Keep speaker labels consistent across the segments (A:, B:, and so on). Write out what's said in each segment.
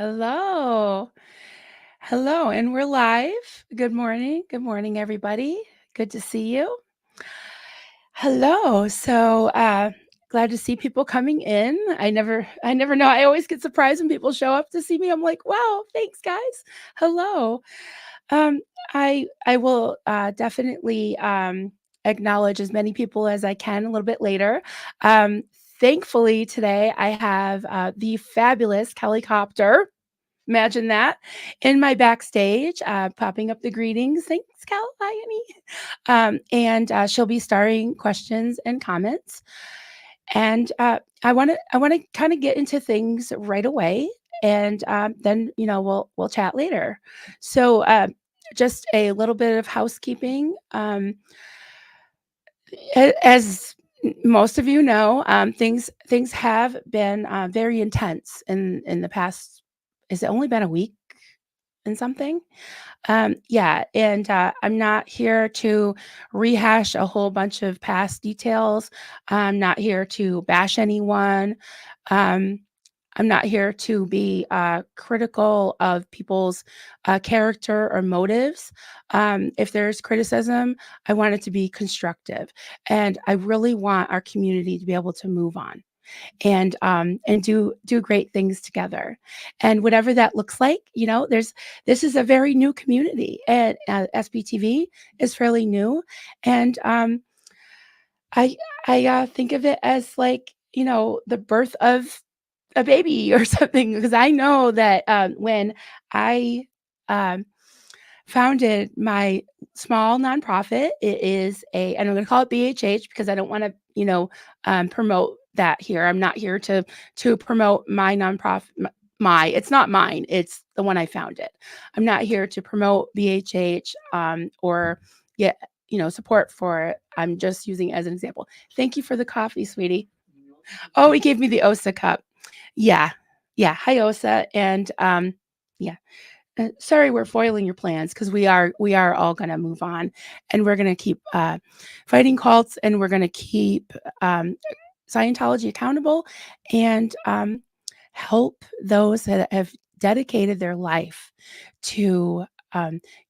A: Hello. Hello, and we're live. Good morning. Good morning, everybody. Good to see you. Hello. Glad to see people coming in. I never know. I always get surprised when people show up to see me. I'm like, wow, thanks, guys. Hello. Um, I will definitely acknowledge as many people as I can a little bit later. Um, Thankfully, today I have the fabulous Kelly Copter. Imagine that in my backstage, popping up the greetings. Thanks, Cal. Hi, Annie. And she'll be starring questions and comments. And I want to kind of get into things right away, and then we'll chat later. Just a little bit of housekeeping. As most of you know, things have been very intense in the past. Has it only been a week and something? Yeah, and I'm not here to rehash a whole bunch of past details. I'm not here to bash anyone. Um, I'm not here to be critical of people's character or motives. If there's criticism, I want it to be constructive, and I really want our community to be able to move on and do great things together. And whatever that looks like, this is a very new community, and SPTV is fairly new, and I I think of it as like the birth of a baby or something, because I know that when I um, founded my small nonprofit. It is and I'm going to call it BHH because I don't want to, promote that here. I'm not here to promote my nonprofit. It's not mine. It's the one I founded. I'm not here to promote BHH or get support for it. I'm just using it as an example. Thank you for the coffee, sweetie. Oh, he gave me the OSA cup. Yeah, yeah. Hi, OSA, and yeah. Sorry, we're foiling your plans because we are all going to move on, and we're going to keep fighting cults, and we're going to keep Scientology accountable, and help those that have dedicated their life to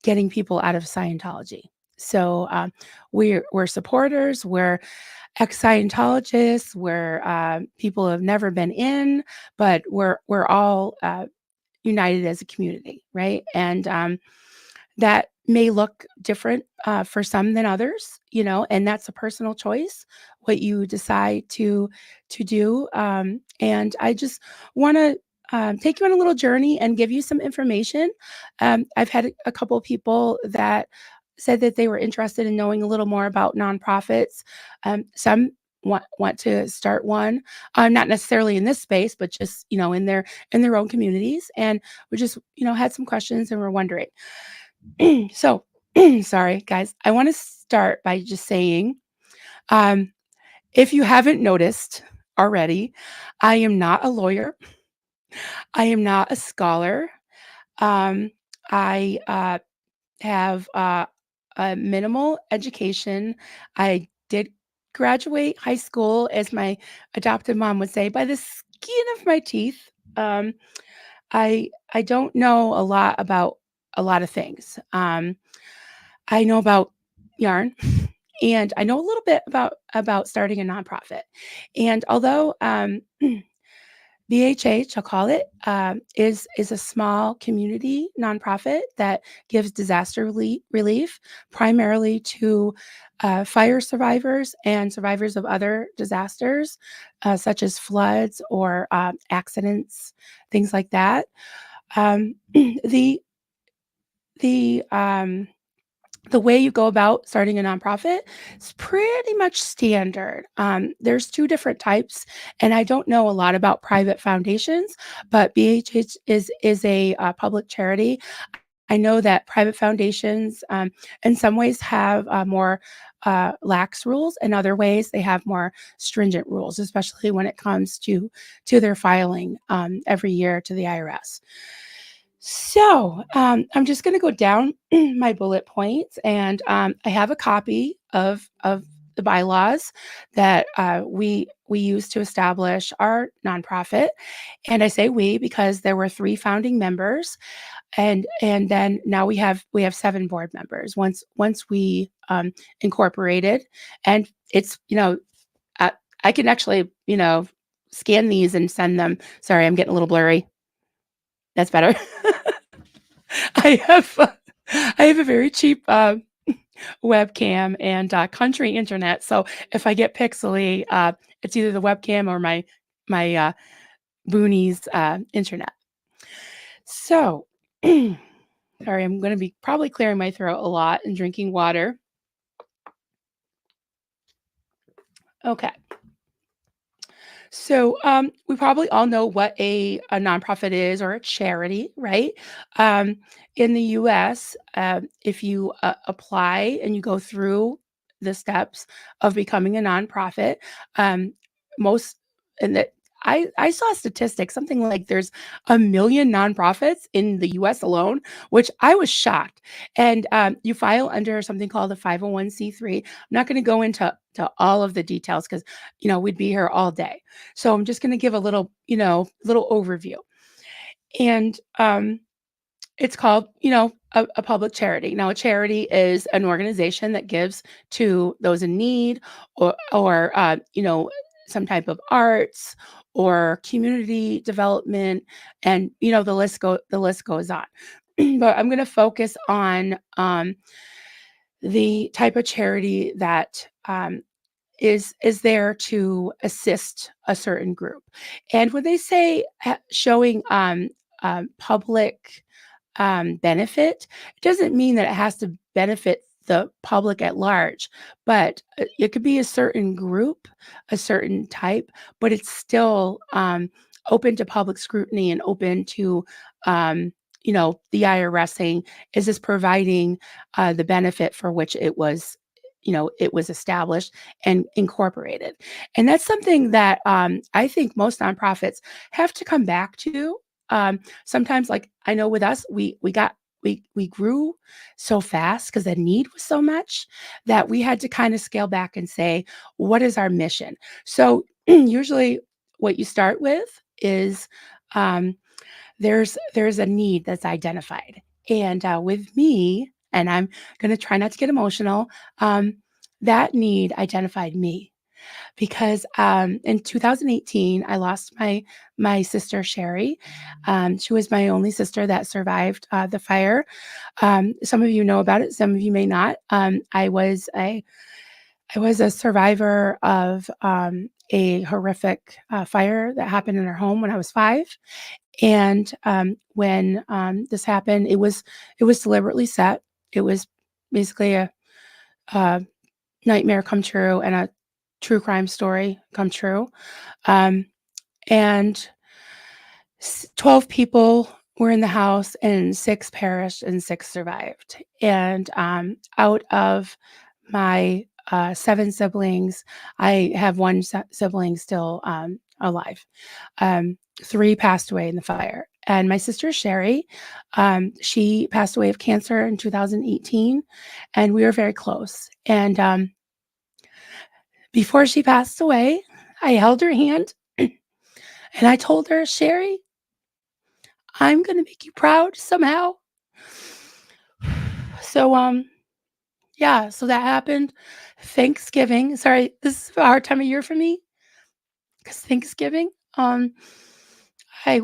A: getting people out of Scientology. So we're supporters. We're ex Scientologists. We're people who have never been in, but we're all united as a community, right? And that may look different for some than others, and that's a personal choice what you decide to do. And I just want to take you on a little journey and give you some information. I've had a couple of people that said that they were interested in knowing a little more about nonprofits. Some want to start one, not necessarily in this space, but just in their own communities. And we just had some questions and we're wondering. So, sorry, guys. I want to start by just saying, um, if you haven't noticed already, I am not a lawyer. I am not a scholar. I have a minimal education. I did graduate high school, as my adopted mom would say, by the skin of my teeth. I don't know a lot about a lot of things. I know about yarn, and I know a little bit about starting a nonprofit. And although BHH, I'll call it, is a small community nonprofit that gives disaster relief primarily to fire survivors and survivors of other disasters, such as floods or accidents, things like that. The the the way you go about starting a nonprofit is pretty much standard. There's two different types, and I don't know a lot about private foundations, but BHH is a public charity. I know that private foundations, in some ways, have more lax rules, and other ways they have more stringent rules, especially when it comes to their filing every year to the IRS. So I'm just going to go down my bullet points, and I have a copy of the bylaws that we used to establish our nonprofit. And I say we because there were 3 founding members, and then now we have 7 board members. Once we incorporated, and it's I, I can actually scan these and send them. Sorry, I'm getting a little blurry. That's better. I have I have a very cheap webcam and country internet. So if I get pixely, it's either the webcam or my boonies internet. So sorry, I'm going to be probably clearing my throat a lot and drinking water. Okay. So we probably all know what a nonprofit is, or a charity, right? Um, in the U.S., if you apply and you go through the steps of becoming a nonprofit, um, most and that I saw statistics, something like there's 1 million nonprofits in the U.S. alone, which I was shocked. And you file under something called a 501c3. I'm not going to go into all of the details because we'd be here all day. So I'm just going to give a little overview. And it's called, a public charity. Now, a charity is an organization that gives to those in need, or some type of arts or community development, and the list goes on. But I'm going to focus on the type of charity that is there to assist a certain group. And when they say showing public benefit, it doesn't mean that it has to benefit the public at large, but it could be a certain group, a certain type, but it's still open to public scrutiny and open to the IRS saying, is this providing the benefit for which it was established and incorporated? And that's something that I think most nonprofits have to come back to. Sometimes, like I know with us, we grew so fast because the need was so much that we had to kind of scale back and say, what is our mission? So usually what you start with is um, there's a need that's identified. And with me, and I'm going to try not to get emotional, that need identified me because in 2018 I lost my sister Sherry. She was my only sister that survived the fire. Some of you know about it, some of you may not. I was a survivor of a horrific fire that happened in our home when I was 5. And when this happened, it was deliberately set. It was basically a nightmare come true and a true crime story come true. Um, and 12 people were in the house, and 6 perished and 6 survived. And out of my 7 siblings, I have one sibling still alive. 3 passed away in the fire. And my sister Sherry, she passed away of cancer in 2018, and we were very close. And before she passed away, I held her hand and I told her, Sherry, I'm going to make you proud somehow. So, yeah, so that happened. Thanksgiving. Sorry, this is a hard time of year for me because Thanksgiving,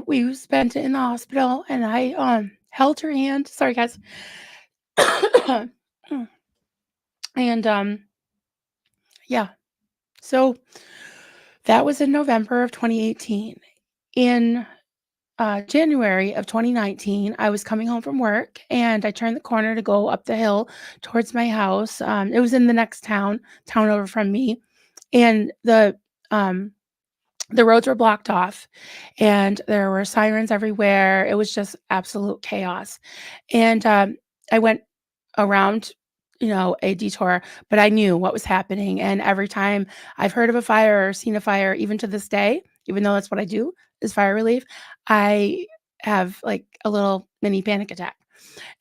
A: we spent it in the hospital, and I held her hand. Sorry, guys. And yeah, so that was in November of 2018. In January of 2019, I was coming home from work, and I turned the corner to go up the hill towards my house. It was in the next town over from me, and the roads were blocked off, and there were sirens everywhere. It was just absolute chaos. And I went around, a detour, but I knew what was happening. And every time I've heard of a fire or seen a fire, even to this day, even though that's what I do is fire relief, I have like a little mini panic attack.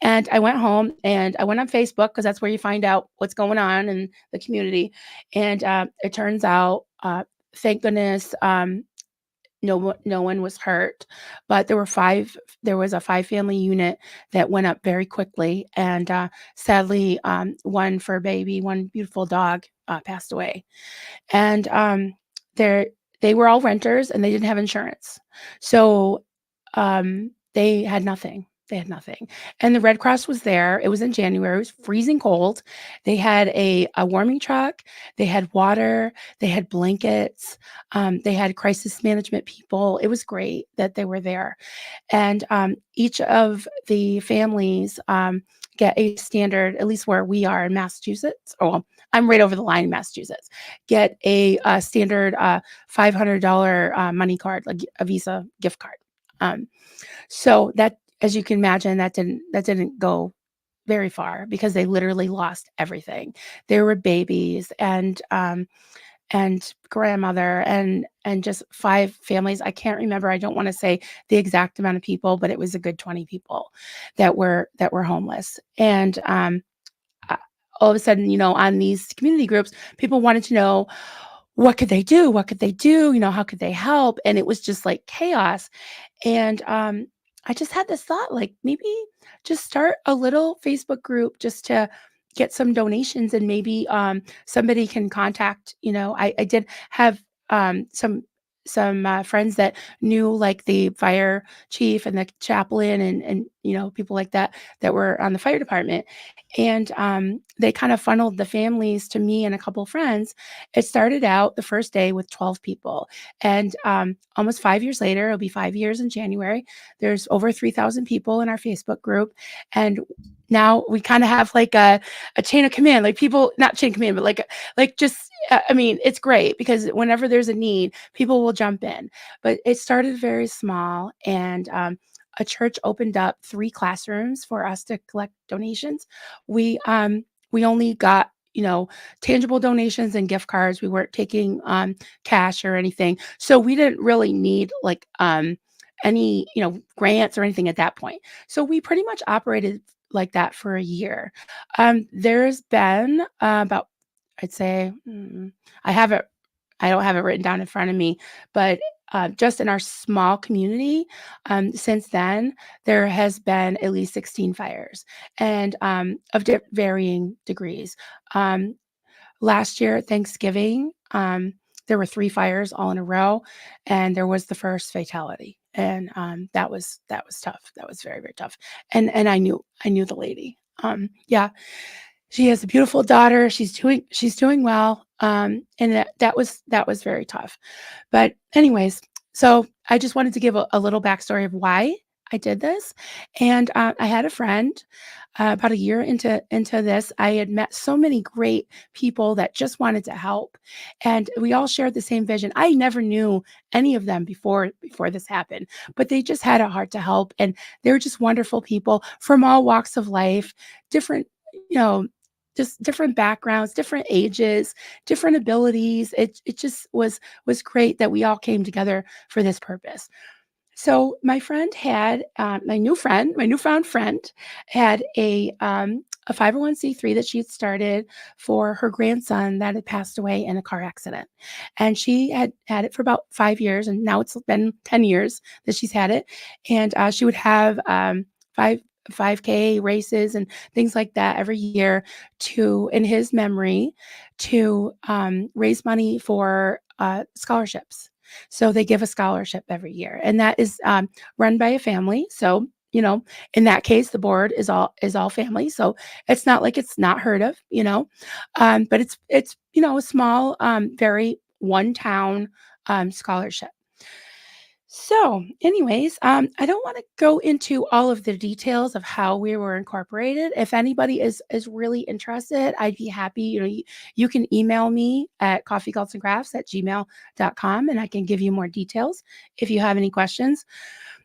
A: And I went home and I went on Facebook because that's where you find out what's going on in the community. And it turns out, thank goodness, no one was hurt, but there was a 5 family unit that went up very quickly, and, sadly, one fur baby, one beautiful dog, passed away. And, they're they were all renters, and they didn't have insurance. So, they had nothing. They had nothing. And the Red Cross was there. It was in January. It was freezing cold. They had a warming truck. They had water. They had blankets. They had crisis management people. It was great that they were there. And, each of the families, get a standard, at least where we are in Massachusetts. Oh, well, I'm right over the line in Massachusetts. Get a standard, $500, money card, like a Visa gift card. Um, so that, as you can imagine, that didn't go very far because they literally lost everything. There were babies and grandmother and just 5 families. I can't remember. I don't want to say the exact amount of people, but it was a good 20 people that were homeless. And uh, all of a sudden, on these community groups, people wanted to know, what could they do? What could they do? How could they help? And it was just like chaos. And, I just had this thought, like, maybe just start a little Facebook group just to get some donations, and maybe, somebody can contact, I did have, some friends that knew, like, the fire chief and the chaplain and, people like that were on the fire department. And, they kind of funneled the families to me and a couple friends. It started out the first day with 12 people. And, almost 5 years later, it'll be 5 years in January, there's over 3,000 people in our Facebook group, and now we kinda have like a chain of command, like people, not chain of command, but like just, I mean, it's great because whenever there's a need, people will jump in. But it started very small, and, a church opened up 3 classrooms for us to collect donations. We only got, tangible donations and gift cards. We weren't taking, cash or anything. So we didn't really need, like, any, grants or anything at that point. So we pretty much operated like that for a year. There's been, about, I'd say, I have it I don't have it written down in front of me, but, just in our small community, since then, there has been at least 16 fires, and, of varying degrees. Um, Last year at Thanksgiving, there were 3 fires all in a row, and there was the first fatality, and, that was tough. That was very, very tough, and I knew the lady. Yeah, she has a beautiful daughter. She's doing well, and that was very tough. But anyways, so I just wanted to give a little backstory of why I did this. And, I had a friend, about a year into this. I had met so many great people that just wanted to help, and we all shared the same vision. I never knew any of them before this happened, but they just had a heart to help, and they were just wonderful people from all walks of life, different, you know, just different backgrounds, different ages, different abilities. It just was great that we all came together for this purpose. So my friend had, my newfound friend had a 501(c)(3) that she had started for her grandson that had passed away in a car accident. And she had had it for about 5 years, and now it's been 10 years that she's had it. And she would have 5 5K races and things like that every year to, in his memory, to raise money for scholarships. So they give a scholarship every year, and that is, run by a family. So, in that case, the board is all family. So it's not like it's not heard of, but it's a small, very one town scholarship. So, anyways, I don't want to go into all of the details of how we were incorporated. If anybody is really interested, I'd be happy. You can email me at coffeecultsandcrafts@gmail.com, and I can give you more details if you have any questions.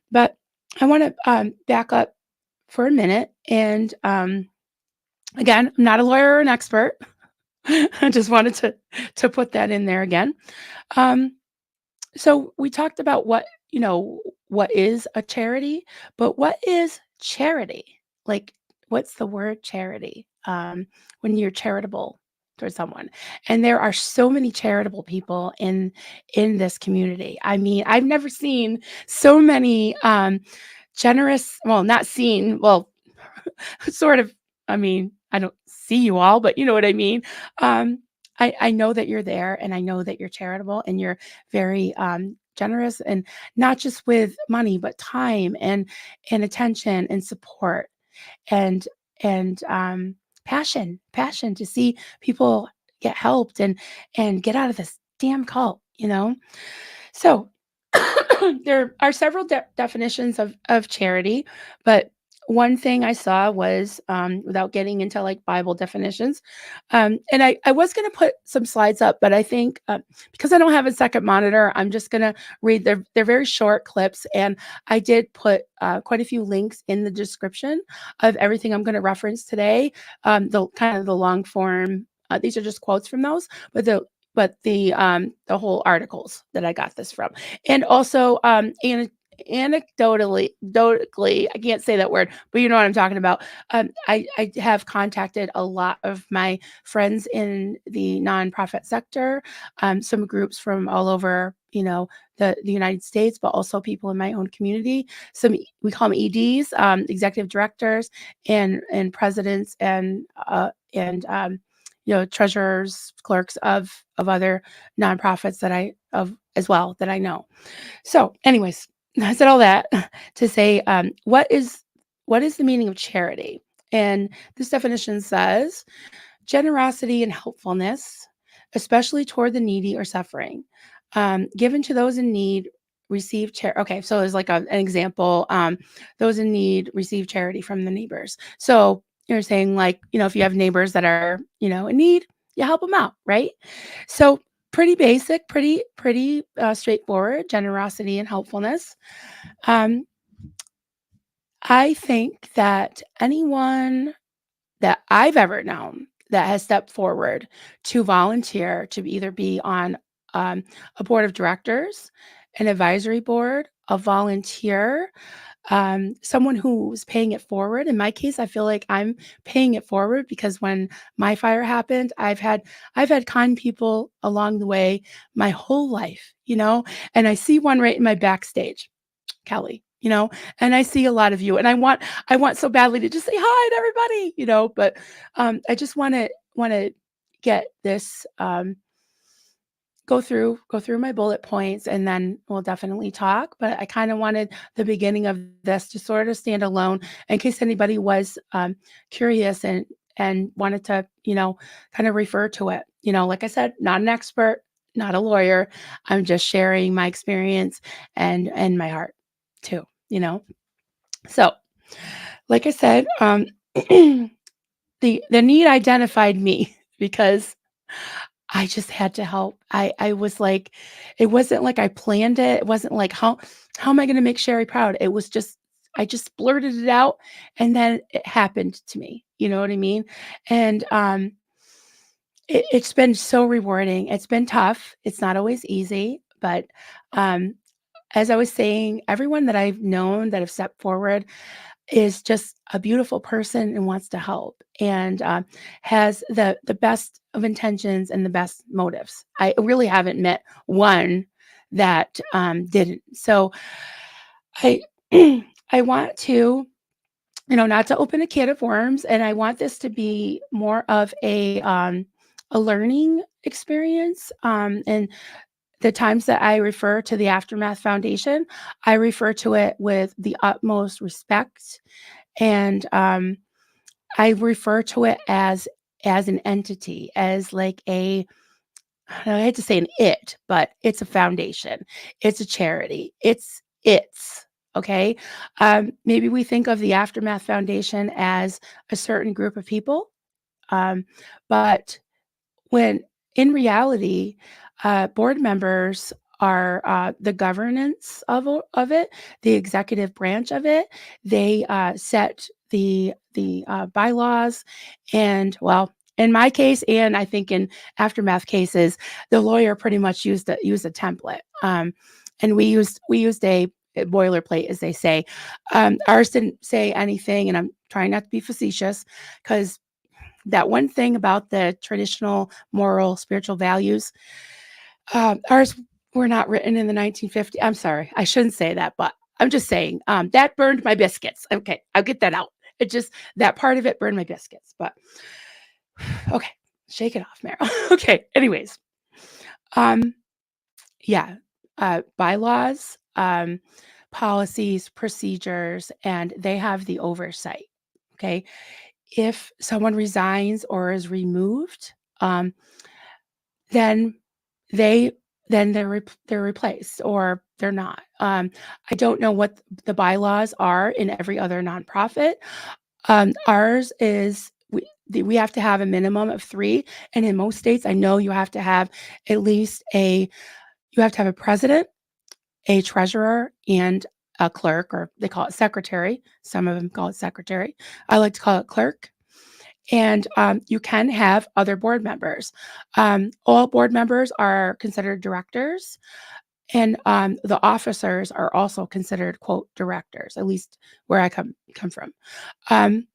A: But I want to back up for a minute. And again, I'm not a lawyer or an expert. I just wanted to put that in there again. Um, so we talked about what is a charity, but what is charity? like, what's the word? Charity. When you're charitable towards someone. And there are so many charitable people in this community. I mean, I've never seen so many generous, well, not seen, well, sort of, I mean, I don't see you all, but you know what I mean? Um, I know that you're there, and I know that you're charitable, and you're very generous, and not just with money, but time and attention and support and and passion to see people get helped and get out of this damn cult, you know? So there are several definitions of charity, but one thing I saw was, without getting into like Bible definitions, and I was going to put some slides up, but I think because I don't have a second monitor, I'm just going to read. They're very short clips, and I did put quite a few links in the description of everything I'm going to reference today. The kind of the long form. These are just quotes from those, but the whole articles that I got this from. And also, anecdotally, I can't say that word, but you know what I'm talking about. I have contacted a lot of my friends in the nonprofit sector, some groups from all over, the United States, but also people in my own community. Some, we call them EDs, executive directors, and presidents, and treasurers, clerks of other nonprofits that I know. So, anyways, I said all that to say, what is the meaning of charity? And this definition says generosity and helpfulness, especially toward the needy or suffering, given to those in need. Receive charity. Okay, so it's like an example. Those in need receive charity from the neighbors. So you're saying, like, if you have neighbors that are, in need, you help them out, right? So pretty basic, pretty straightforward. Generosity and helpfulness. Um, I think that anyone that I've ever known that has stepped forward to volunteer to either be on a board of directors, an advisory board, a volunteer, someone who's paying it forward. In my case, I feel like I'm paying it forward because when my fire happened, I've had kind people along the way my whole life, and I see one right in my backstage, Kelly, and I see a lot of you, and I want so badly to just say hi to everybody, but I just want to get this, go through my bullet points, and then we'll definitely talk. But I kind of wanted the beginning of this to sort of stand alone in case anybody was curious and wanted to, kind of refer to it. Like I said, not an expert, not a lawyer. I'm just sharing my experience and my heart too. So, like I said, the need identified me because I just had to help. I was like, it wasn't like I planned it. It wasn't like, how am I going to make Sherry proud? It was just, I just blurted it out, and then it happened to me. You know what I mean? And it's been so rewarding. It's been tough. It's not always easy, but um, as I was saying, everyone that I've known that have stepped forward is just a beautiful person and wants to help, and has the best of intentions and the best motives. I really haven't met one that didn't. So I I want to, not to open a can of worms, and I want this to be more of a learning experience. And the times that I refer to the Aftermath Foundation, I refer to it with the utmost respect, and I refer to it as an entity, as like I hate to say but it's a foundation, it's a charity, it's okay. Maybe we think of the Aftermath Foundation as a certain group of people, but when in reality, board members are the governance of it, the executive branch of it. They set the bylaws, and well, in my case, and I think in aftermath cases, the lawyer pretty much used a template. And we used boilerplate, as they say. Ours didn't say anything, and I'm trying not to be facetious, because that one thing about the traditional moral, spiritual values, ours were not written in the 1950s. I'm sorry, I shouldn't say that, but I'm just saying that burned my biscuits. Okay, I'll get that out. It just, that part of it burned my biscuits. But okay, shake it off, Meryl. Okay, anyways, um, yeah, bylaws, policies, procedures, and they have the oversight. Okay, if someone resigns or is removed, um, then they they're replaced, or they're not. I don't know what the bylaws are in every other nonprofit. Ours is, we have to have a minimum of 3, and in most states, I know you have to have at least you have to have a president, a treasurer, and a clerk, or they call it secretary. Some of them call it secretary. I like to call it clerk. And you can have other board members. All board members are considered directors, and the officers are also considered, quote, directors, at least where I come from.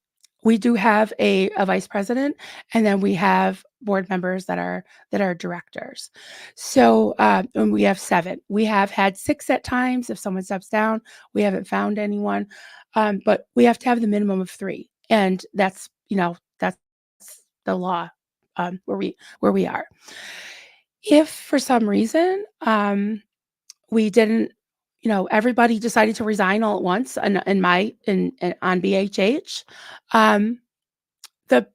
A: We do have a vice president, and then we have board members that are directors. So and we have 7. We have had 6 at times. If someone steps down, we haven't found anyone, but we have to have the minimum of 3, and that's, that's the law, where we are. If for some reason we didn't, everybody decided to resign all at once, in on BHH, um, the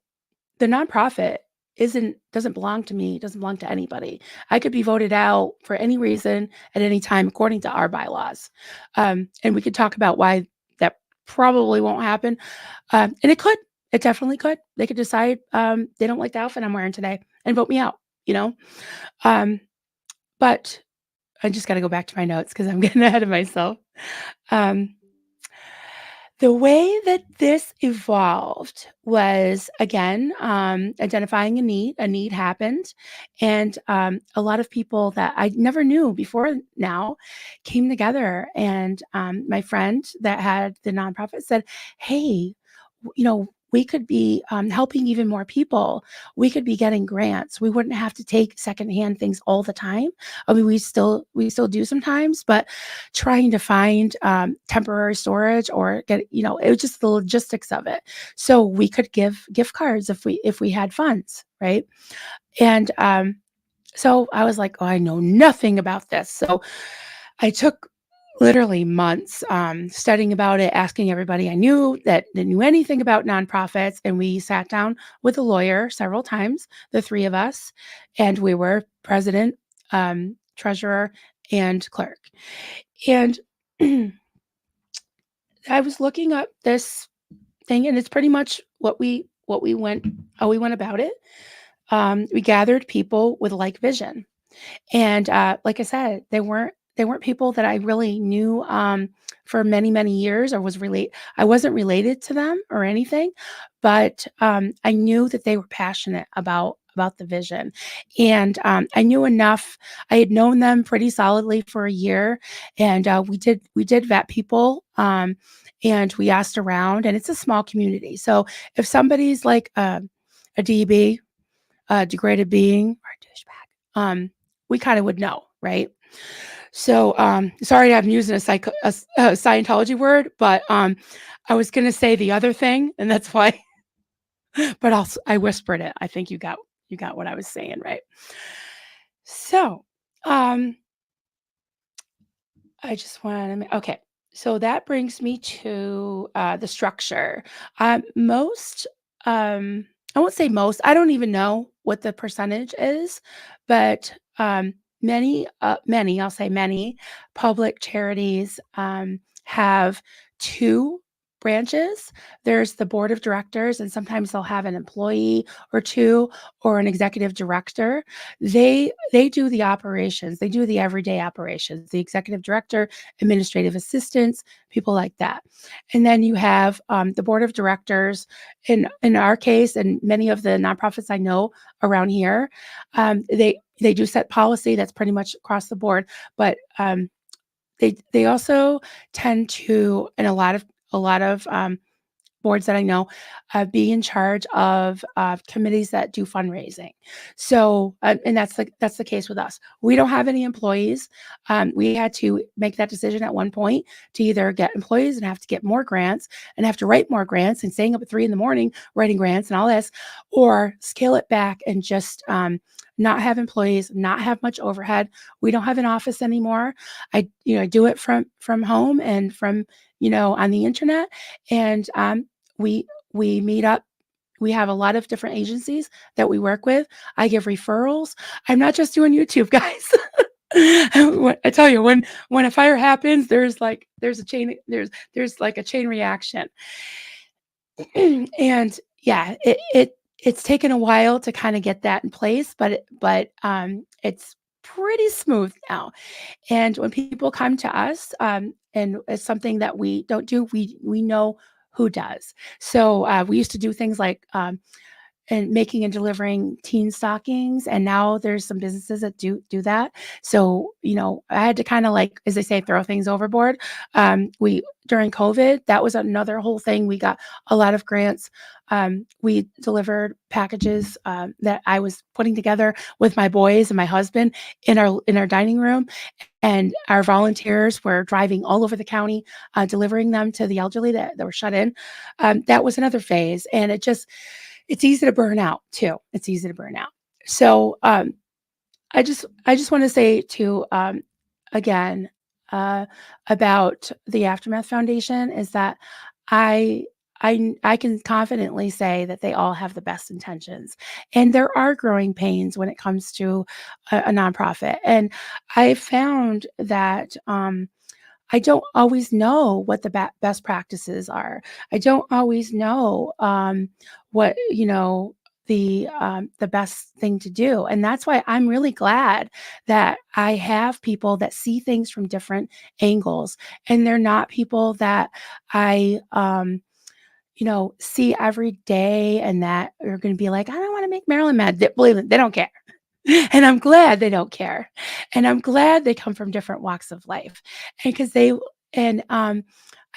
A: the nonprofit doesn't belong to me, doesn't belong to anybody. I could be voted out for any reason at any time according to our bylaws. And we could talk about why that probably won't happen. And it could. It definitely could. They could decide they don't like the outfit I'm wearing today and vote me out, you know? Um, but I just got to go back to my notes because I'm getting ahead of myself. Um, the way that this evolved was, again, identifying a need. A need happened, and a lot of people that I never knew before now came together. And my friend that had the nonprofit said, "Hey, we could be helping even more people. We could be getting grants. We wouldn't have to take secondhand things all the time. I mean, we still do sometimes, but trying to find temporary storage, or get, it was just the logistics of it. So we could give gift cards if we had funds, right? And so I was like, oh, I know nothing about this. So I took literally months studying about it, asking everybody I knew that knew anything about nonprofits. And we sat down with a lawyer several times, the 3 of us, and we were president, treasurer, and clerk. And I was looking up this thing, and it's pretty much what we went how we went about it. We gathered people with like vision. And like I said, they weren't people that I really knew for many, many years, or I wasn't related to them or anything, but I knew that they were passionate about the vision. And I knew enough. I had known them pretty solidly for a year, and we did vet people. And we asked around, and it's a small community. So if somebody's like a DB, a degraded being, or a douchebag, we kind of would know, right? So, sorry, I'm using a Scientology word, but I was going to say the other thing, and that's why. But I whispered it. I think you got what I was saying, right? So, um, I just want to. Okay, so that brings me to the structure. Most, I won't say most. I don't even know what the percentage is, but many, I'll say many public charities have 2 branches. There's the board of directors, and sometimes they'll have an employee or 2, or an executive director. They do the operations. They do the everyday operations. The executive director, administrative assistants, people like that. And then you have the board of directors. In our case, and many of the nonprofits I know around here, they do set policy. That's pretty much across the board. But they also tend to, in a lot of boards that I know, be in charge of committees that do fundraising. So, and that's the case with us. We don't have any employees. We had to make that decision at one point to either get employees and have to get more grants and have to write more grants and staying up at 3 in the morning writing grants and all this, or scale it back and just not have employees, not have much overhead. We don't have an office anymore. I do it from home and from on the internet, and we meet up. We have a lot of different agencies that we work with. I give referrals. I'm not just doing YouTube, guys. I tell you, when a fire happens, there's like a chain reaction. And yeah, it's taken a while to kind of get that in place, but it's pretty smooth now. And when people come to us, and it's something that we don't do, we know who does. So we used to do things like and making and delivering teen stockings, and now there's some businesses that do that. So I had to kind of, like, as they say, throw things overboard. We During COVID, that was another whole thing. We got a lot of grants. We delivered packages that I was putting together with my boys and my husband in our dining room, and our volunteers were driving all over the county, delivering them to the elderly that were shut in. That was another phase, and it's easy to burn out too. It's easy to burn out. So I just want to say to again about the Aftermath Foundation is that I I can confidently say that they all have the best intentions, and there are growing pains when it comes to a nonprofit. And I found that I don't always know what the best practices are. I don't always know what the best thing to do, and that's why I'm really glad that I have people that see things from different angles, and they're not people that I see every day and that are going to be like, I don't want to make Marilyn mad. Believe it, they don't care. And I'm glad they don't care. And I'm glad they come from different walks of life. And because I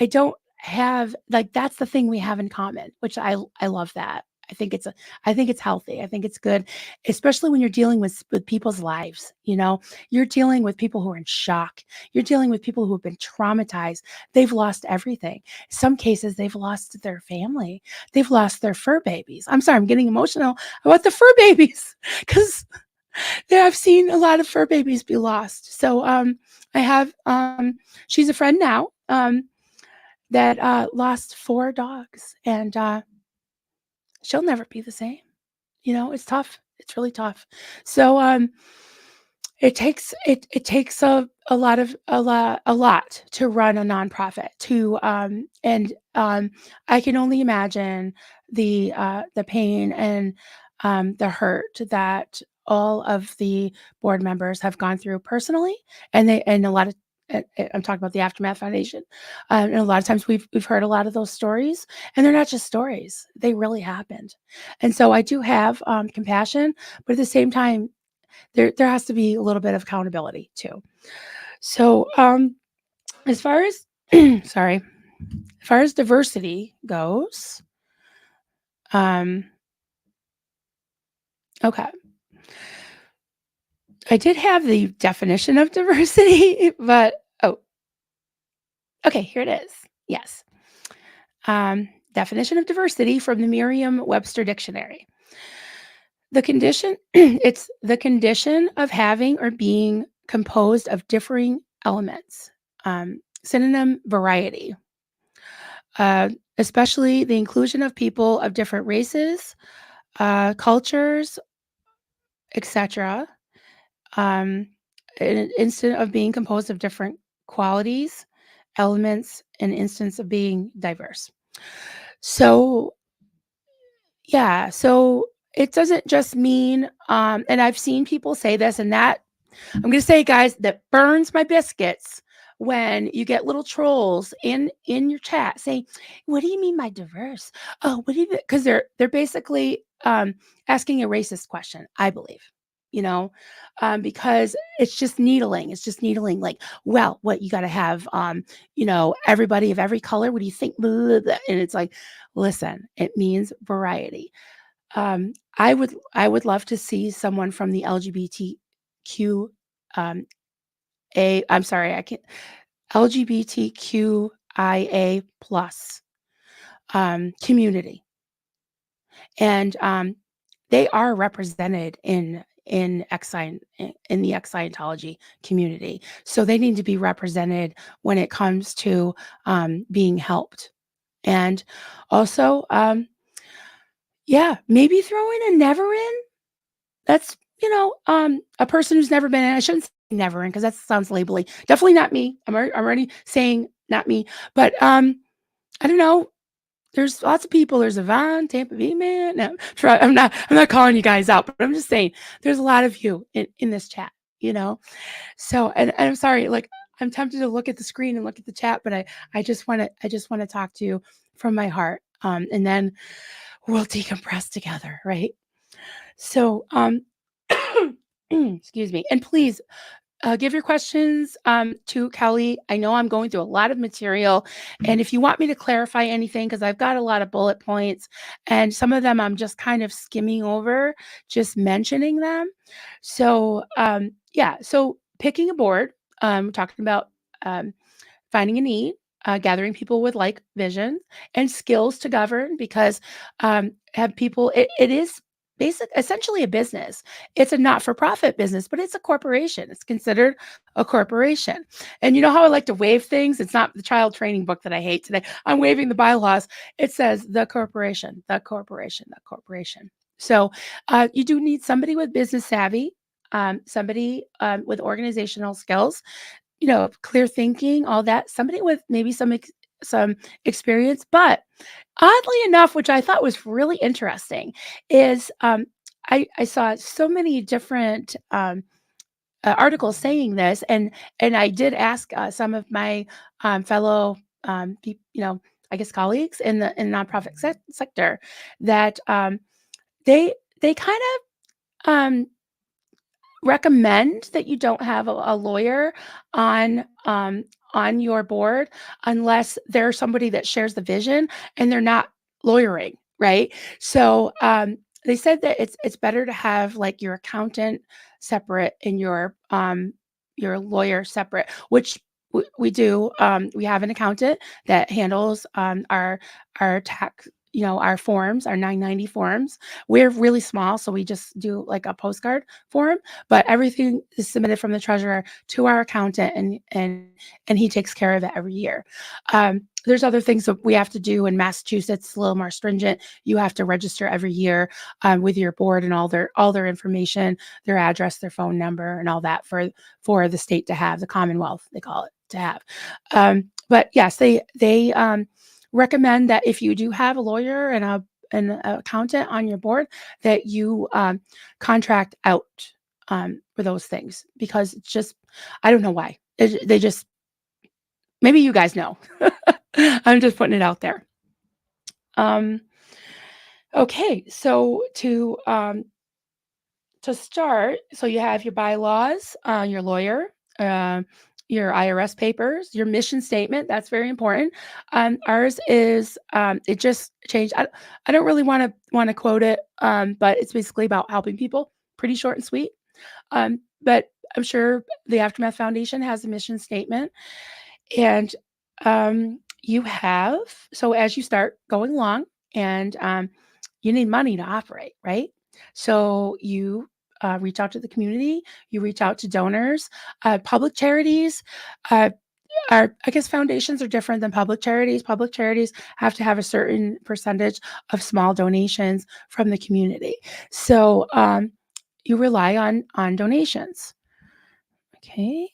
A: don't have, like, that's the thing we have in common, which I love that. I think it's healthy. I think it's good, especially when you're dealing with people's lives. You're dealing with people who are in shock. You're dealing with people who have been traumatized. They've lost everything. Some cases they've lost their family. They've lost their fur babies. I'm sorry, I'm getting emotional about the fur babies because I've seen a lot of fur babies be lost. So I have she's a friend now that lost 4 dogs, and she'll never be the same. It's tough. It's really tough. So it takes a lot to run a nonprofit, to and I can only imagine the pain and the hurt that all of the board members have gone through personally, and a lot of I'm talking about the Aftermath Foundation, and a lot of times we've heard a lot of those stories, and they're not just stories; they really happened. And so I do have compassion, but at the same time, there has to be a little bit of accountability too. So as far as sorry, as far as diversity goes, um, okay, I did have the definition of diversity, but oh, okay, here it is. Yes. Definition of diversity from the Merriam-Webster Dictionary. The condition, it's the condition of having or being composed of differing elements. Synonym variety. Especially the inclusion of people of different races, cultures, etc. An instant of being composed of different qualities, elements, an instance of being diverse. So yeah, so it doesn't just mean, and I've seen people say this, and that I'm going to say, guys, that burns my biscuits when you get little trolls in your chat saying, "What do you mean by diverse? Oh, what do you?" Because they're basically asking a racist question, I believe. because it's just needling. It's just needling. Like, well, what you got to have, everybody of every color. What do you think? Blah, blah, blah. And it's like, listen, it means variety. I would love to see someone from the LGBTQ, um, I'm sorry, I can't, LGBTQIA plus community, and they are represented in the Ex Scientology community. So they need to be represented when it comes to being helped, and also, yeah, maybe throw in a never in. That's a person who's never been in. I shouldn't say never in because that sounds labely. Definitely not me. I'm already saying not me. But I don't know. There's lots of people. There's Yvonne, Tampa Bay man. No, I'm not calling you guys out, but I'm just saying there's a lot of you in this chat, you know. So and I'm sorry, like I'm tempted to look at the screen and look at the chat, but I just want to talk to you from my heart. And then we'll decompress together, right? So excuse me. And please give your questions to Kelly. I know I'm going through a lot of material. And if you want me to clarify anything, because I've got a lot of bullet points and some of them I'm just kind of skimming over, just mentioning them. So, yeah, so picking a board, talking about um, finding a need, gathering people with like vision and skills to govern because have people, it is essentially a business. It's a not-for-profit business, but it's a corporation. It's considered a corporation. And you know how I like to waive things? It's not the child training book that I hate today. I'm waiving the bylaws. It says the corporation, the corporation, the corporation. So you do need somebody with business savvy, somebody with organizational skills, clear thinking, all that. Somebody with maybe some experience, but oddly enough, which I thought was really interesting, is I saw so many different articles saying this, and I did ask some of my fellow, I guess colleagues in the nonprofit sector that they kind of recommend that you don't have a lawyer on your board unless there's somebody that shares the vision and they're not lawyering, right? So they said that it's better to have like your accountant separate and your lawyer separate, which we do. We have an accountant that handles our tax, our forms, our 990 forms. We're really small, so we just do like a postcard form, but everything is submitted from the treasurer to our accountant, and he takes care of it every year. There's other things that we have to do in Massachusetts. It's a little more stringent. You have to register every year with your board and all their information, their address, their phone number, and all that for the state to have, the Commonwealth they call it, to have. But yes, they recommend that if you do have a lawyer and an accountant on your board, that you contract out for those things, because it's just, I don't know why. They just, maybe you guys know. I'm just putting it out there. Okay, so to start, so you have your bylaws, your lawyer, your IRS papers, your mission statement. That's very important. Ours is it just changed. I don't really want to quote it, but it's basically about helping people. Pretty short and sweet. But I'm sure the Aftermath Foundation has a mission statement, and you have, so as you start going along, and you need money to operate, right? So you reach out to the community, you reach out to donors, public charities. I guess foundations are different than public charities. Public charities have to have a certain percentage of small donations from the community. So you rely on donations. Okay.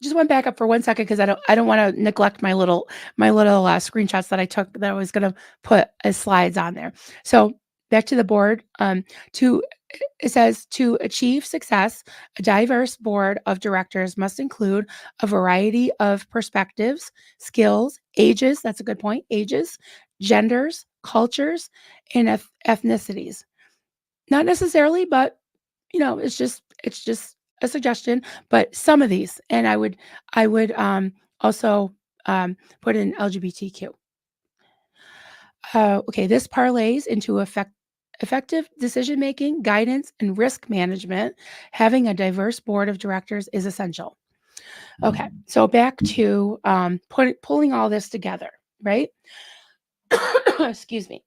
A: Just went back up for 1 second because I don't want to neglect my little screenshots that I took that I was going to put as slides on there. So back to the board. It says to achieve success, a diverse board of directors must include a variety of perspectives, skills, ages. That's a good point. Ages, genders, cultures, and ethnicities. Not necessarily, but it's just a suggestion. But some of these, and I would also put in LGBTQ. Okay, this parlays into effective decision making, guidance, and risk management. Having a diverse board of directors is essential. Okay, so back to pulling all this together, right? Excuse me.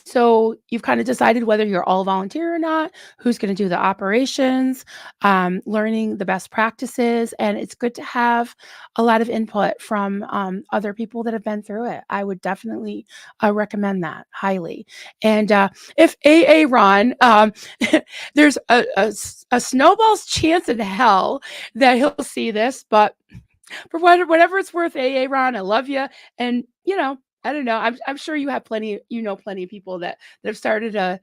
A: So you've kind of decided whether you're all volunteer or not, who's going to do the operations, learning the best practices, and it's good to have a lot of input from other people that have been through it. I would definitely recommend that highly. And if AA Ron, there's a snowball's chance in hell that he'll see this, but for whatever it's worth, AA Ron, I love you. And I don't know. I'm sure you have plenty. Plenty of people that have started a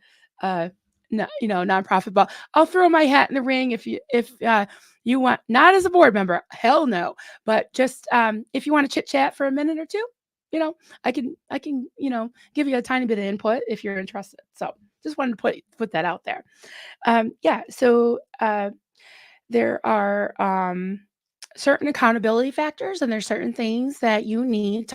A: nonprofit. But I'll throw my hat in the ring if you want, not as a board member, hell no. But just if you want to chit chat for a minute or two, I can give you a tiny bit of input if you're interested. So just wanted to put that out there. Yeah. So there are certain accountability factors, and there's certain things that you need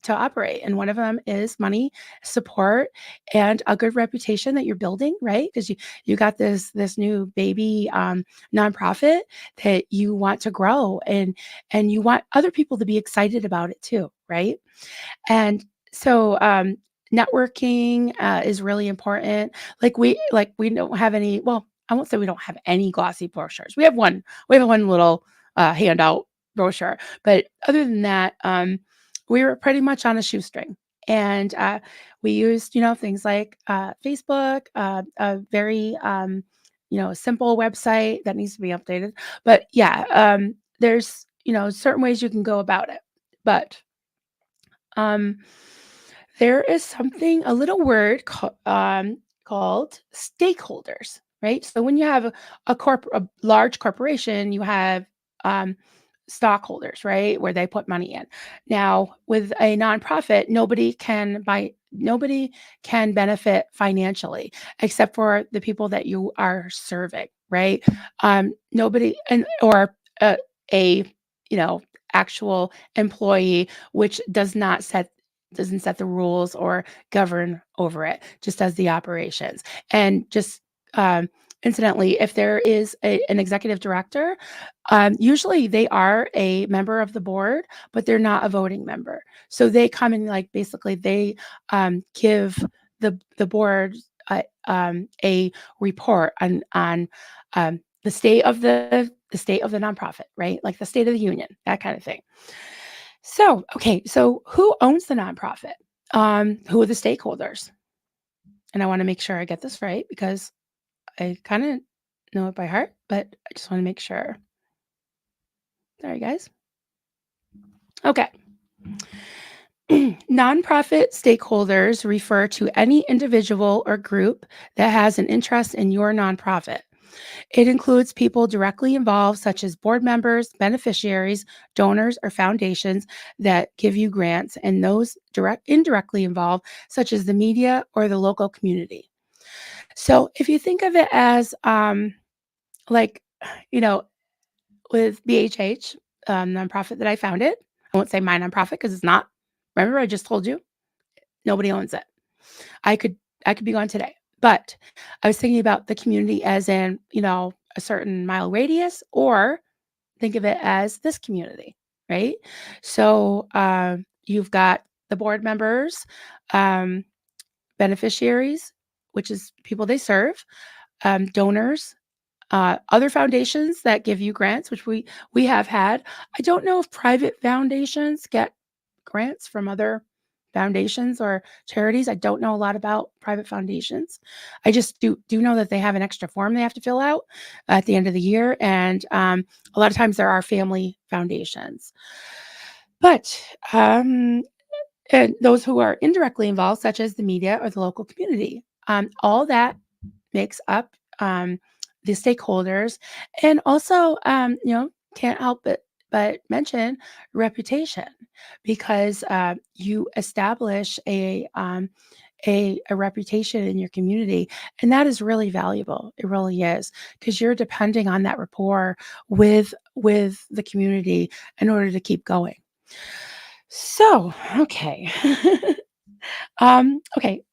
A: to operate. And one of them is money, support, and a good reputation that you're building, right? Because you got this new baby nonprofit that you want to grow, and you want other people to be excited about it too, right? And so networking is really important. Like we don't have any. Well, I won't say we don't have any glossy brochures. We have one. We have one little handout brochure, but other than that, we were pretty much on a shoestring. And we used, things like Facebook, a very, simple website that needs to be updated. But yeah, there's, certain ways you can go about it. But um, there is a little word called stakeholders, right? So when you have a large corporation, you have um, stockholders, right, where they put money in. Now, with a nonprofit, nobody can benefit financially except for the people that you are serving, right? Nobody, and or a actual employee, which doesn't set the rules or govern over it, just does the operations. And just incidentally, if there is an executive director, usually they are a member of the board, but they're not a voting member. So they come and basically they give the board a report on the state of the state of the nonprofit, right? Like the state of the union, that kind of thing. So, okay, so who owns the nonprofit? Who are the stakeholders? And I want to make sure I get this right because I kind of know it by heart, but I just want to make sure. Sorry, guys. Okay. Nonprofit stakeholders refer to any individual or group that has an interest in your nonprofit. It includes people directly involved, such as board members, beneficiaries, donors, or foundations that give you grants, and those indirectly involved, such as the media or the local community. So if you think of it as like, you know, with BHH, nonprofit that I founded, I won't say my nonprofit because it's not. Remember, I just told you nobody owns it. I could I could be gone today. But I was thinking about the community as in, a certain mile radius, or think of it as this community, right? So you've got the board members, um, beneficiaries, which is people they serve, donors, other foundations that give you grants, which we have had. I don't know if private foundations get grants from other foundations or charities. I don't know a lot about private foundations. I just do know that they have an extra form they have to fill out at the end of the year, and a lot of times there are family foundations. But and those who are indirectly involved, such as the media or the local community, all that makes up the stakeholders, and also can't help but mention reputation because you establish a reputation in your community, and that is really valuable. It really is because you're depending on that rapport with the community in order to keep going. So, okay. Okay,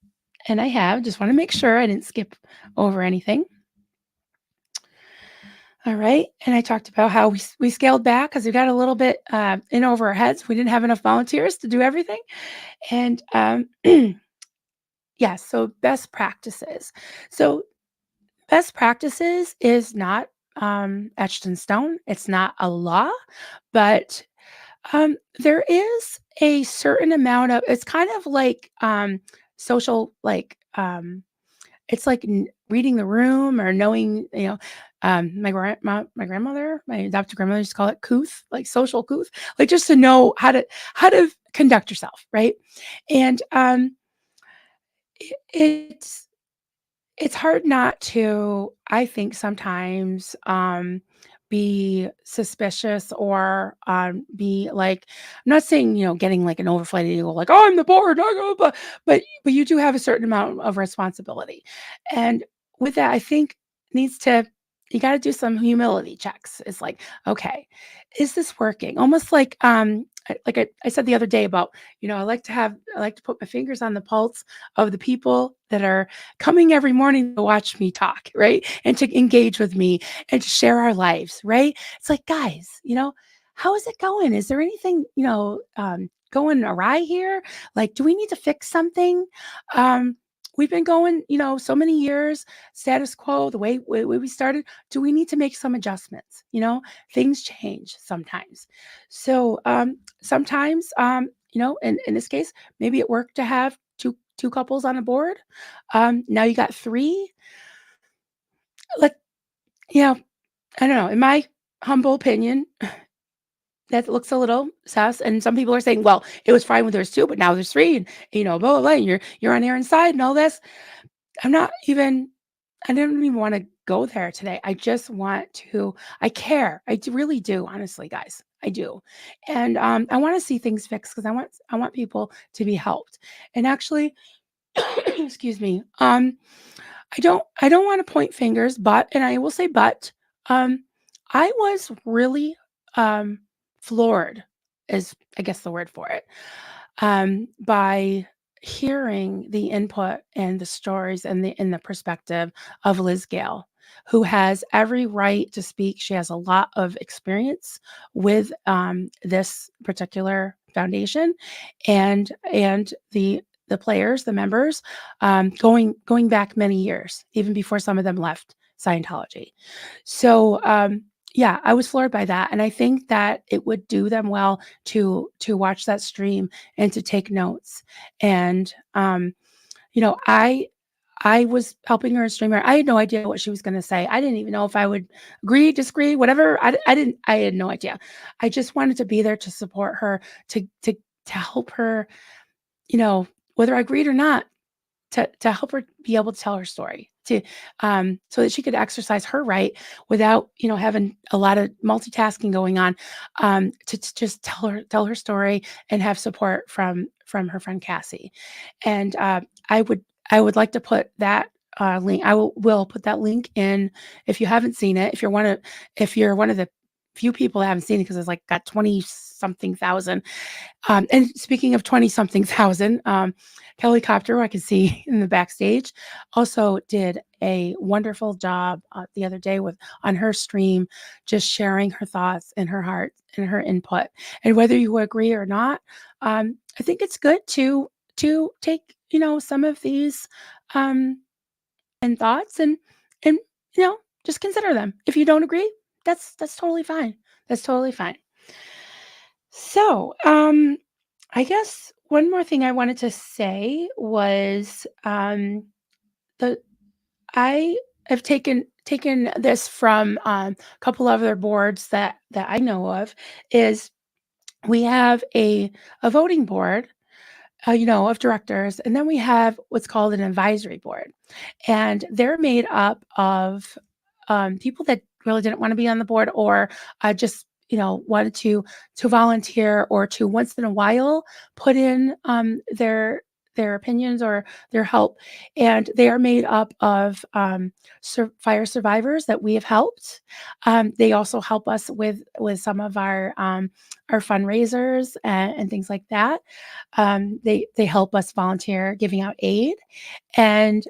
A: and I have just want to make sure I didn't skip over anything. All right, and I talked about how we scaled back because we got a little bit in over our heads. We didn't have enough volunteers to do everything, and yeah. So best practices. So best practices is not etched in stone. It's not a law, but there is a certain amount of. It's kind of like social, like it's like reading the room or knowing, my grandmother, my adopted grandmother used to call it couth, like social couth, like just to know how to conduct yourself, right? And it's hard not to, I think, sometimes, be suspicious or, be like I'm not saying, getting like an overflighted eagle, like, "Oh, I'm the board, I go," but you do have a certain amount of responsibility. And with that, I think needs to you gotta do some humility checks. It's like, "Okay, is this working?" Almost like, I said the other day about, I like to put my fingers on the pulse of the people that are coming every morning to watch me talk, right? And to engage with me and to share our lives, right? It's like, guys, how is it going? Is there anything, going awry here? Like, do we need to fix something? We've been going, so many years, status quo, the way we started. Do we need to make some adjustments? Things change sometimes. So sometimes, in this case, maybe it worked to have two couples on a board. Now you got three. Let I don't know. In my humble opinion, that looks a little sus. And some people are saying, well, it was fine when there was two, but now there's three, and blah blah blah. And you're on Aaron's side and all this. I'm not even. I don't even want to go there today. I just want to. I care. Really do. Honestly, guys, I do. And I want to see things fixed because I want people to be helped. And actually, excuse me. I don't want to point fingers, but and I will say but um I was really um floored is I guess the word for it. By hearing the input and the stories and the perspective of Liz Gale, who has every right to speak. She has a lot of experience with this particular foundation and the players, the members, going back many years, even before some of them left Scientology. So yeah, I was floored by that, and I think that it would do them well to watch that stream and to take notes. And I was helping her streamer. I had no idea what she was going to say. I didn't even know if I would agree, disagree, whatever. I didn't. I had no idea. I just wanted to be there to support her, to help her. Whether I agreed or not, to help her be able to tell her story, to so that she could exercise her right without having a lot of multitasking going on, to just tell her story and have support from her friend Cassie. And I would like to put that link. I will put that link in if you haven't seen it. If you're one of the few people that haven't seen it because it's like got 20 something thousand. And speaking of 20 something thousand, Kelly Copter, who I can see in the backstage, also did a wonderful job the other day on her stream, just sharing her thoughts and her heart and her input. And whether you agree or not, I think it's good to take some of these and thoughts and just consider them. If you don't agree, that's totally fine. That's totally fine. So, I guess one more thing I wanted to say was the I have taken this from a couple other boards that I know of. Is we have a voting board, of directors, and then we have what's called an advisory board, and they're made up of people that really didn't want to be on the board or just wanted to volunteer or to once in a while put in their opinions or their help, and they are made up of fire survivors that we have helped. They also help us with some of our fundraisers and things like that. They help us volunteer giving out aid, and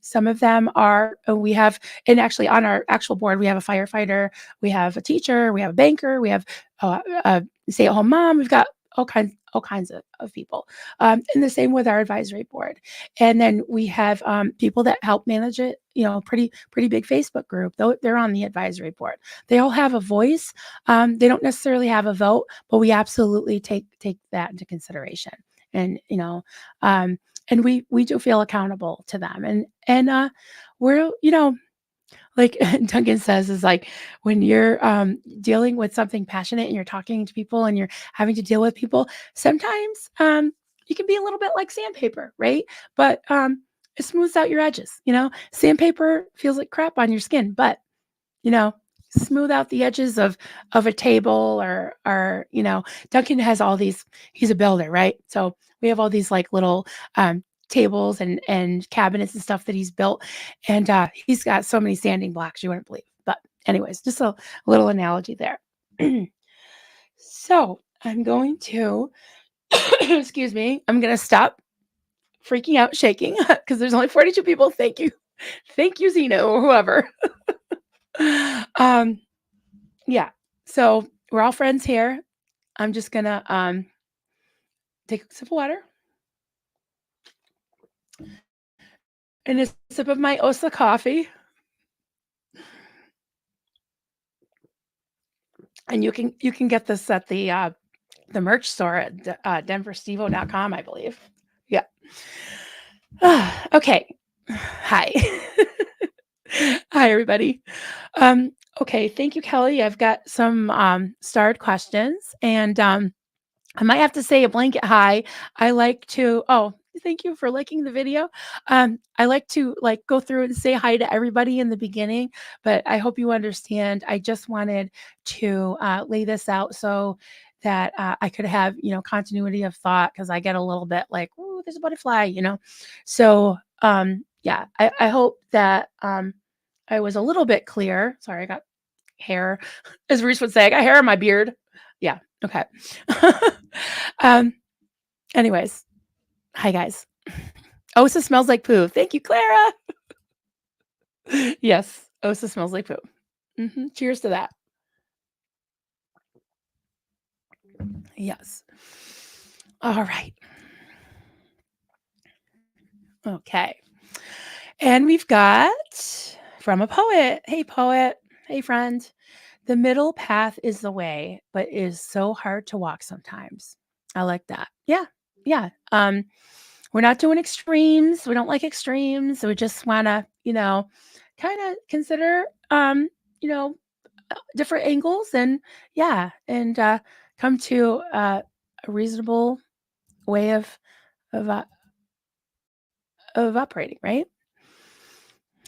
A: some of them are we have, and actually on our actual board we have a firefighter, we have a teacher, we have a banker, we have a stay-at-home mom. We've got all kinds of people, and the same with our advisory board. And then we have people that help manage it. Pretty big Facebook group. Though they're on the advisory board, they all have a voice. They don't necessarily have a vote, but we absolutely take that into consideration. And and we do feel accountable to them. And we're like Duncan says, is like when you're dealing with something passionate and you're talking to people and you're having to deal with people, sometimes you can be a little bit like sandpaper, right? But it smooths out your edges. Sandpaper feels like crap on your skin, but you know, smooth out the edges of a table or Duncan has all these, he's a builder, right? So we have all these like little tables and cabinets and stuff that he's built. And he's got so many sanding blocks you wouldn't believe. But anyways, just a little analogy there. So I'm going to, excuse me, I'm going to stop freaking out, shaking, because there's only 42 people. Thank you. Thank you, Zeno, or whoever. Yeah. So we're all friends here. I'm just going to take a sip of water and a sip of my Osa coffee. And you can get this at the merch store at denverstevo.com, I believe. Yeah. Okay. Hi. Hi, everybody. Okay. Thank you, Kelly. I've got some starred questions, and I might have to say a blanket hi. I like to, thank you for liking the video. I like to go through and say hi to everybody in the beginning, but I hope you understand. I just wanted to lay this out so that I could have, continuity of thought, because I get a little bit like, oh, there's a butterfly. So yeah, I hope that I was a little bit clear. Sorry, I got hair, as Reese would say, I got hair in my beard. Yeah. Okay. Anyways, hi guys. Osa smells like poo. Thank you, Clara. Yes, Osa smells like poo. Cheers to that. Yes. All right. Okay. And we've got from a poet. Hey, poet. Hey, friend. The middle path is the way, but is so hard to walk sometimes. I like that. Yeah. Yeah. We're not doing extremes. We don't like extremes. We just want to, kind of consider, you know, different angles and come to a reasonable way of of operating, right?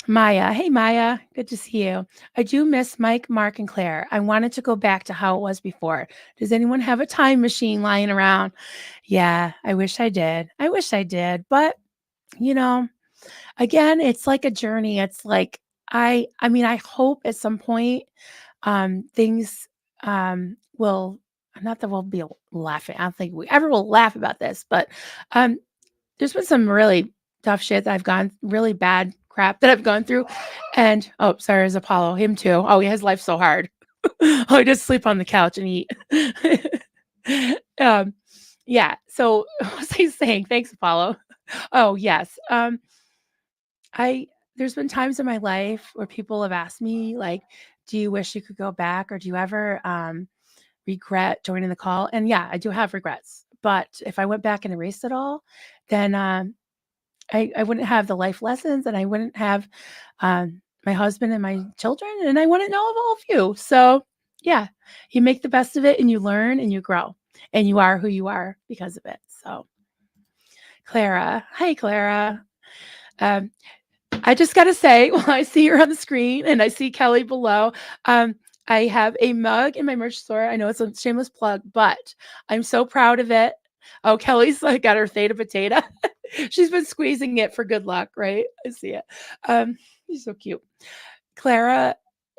A: Maya, hey Maya, good to see you. I do miss Mike, Mark, and Claire. I wanted to go back to how it was before. Does anyone have a time machine lying around? Yeah, I wish I did. But you know, again, it's like a journey. It's like I mean, I hope at some point things will, not that we'll be laughing. I don't think we ever will laugh about this, but um there's been some really tough shit that I've gone, really bad crap that I've gone through. And oh, sorry, there's Apollo, him too. Oh, his life's so hard. Oh, he just sleep on the couch and eat. Yeah. So what was I saying? Thanks, Apollo. Oh, yes. I There's been times in my life where people have asked me, like, do you wish you could go back, or do you ever regret joining the call? And yeah, I do have regrets. But if I went back and erased it all, then I wouldn't have the life lessons, and I wouldn't have my husband and my children, and I wouldn't know of all of you. So yeah, you make the best of it, and you learn and you grow, and you are who you are because of it. So Clara, hi Clara. Um, I just got to say, well, I see her on the screen and I see Kelly below. I have a mug in my merch store. I know it's a shameless plug, but I'm so proud of it. Oh, Kelly's like got her theta potato. She's been squeezing it for good luck, right? I see it. He's so cute. Clara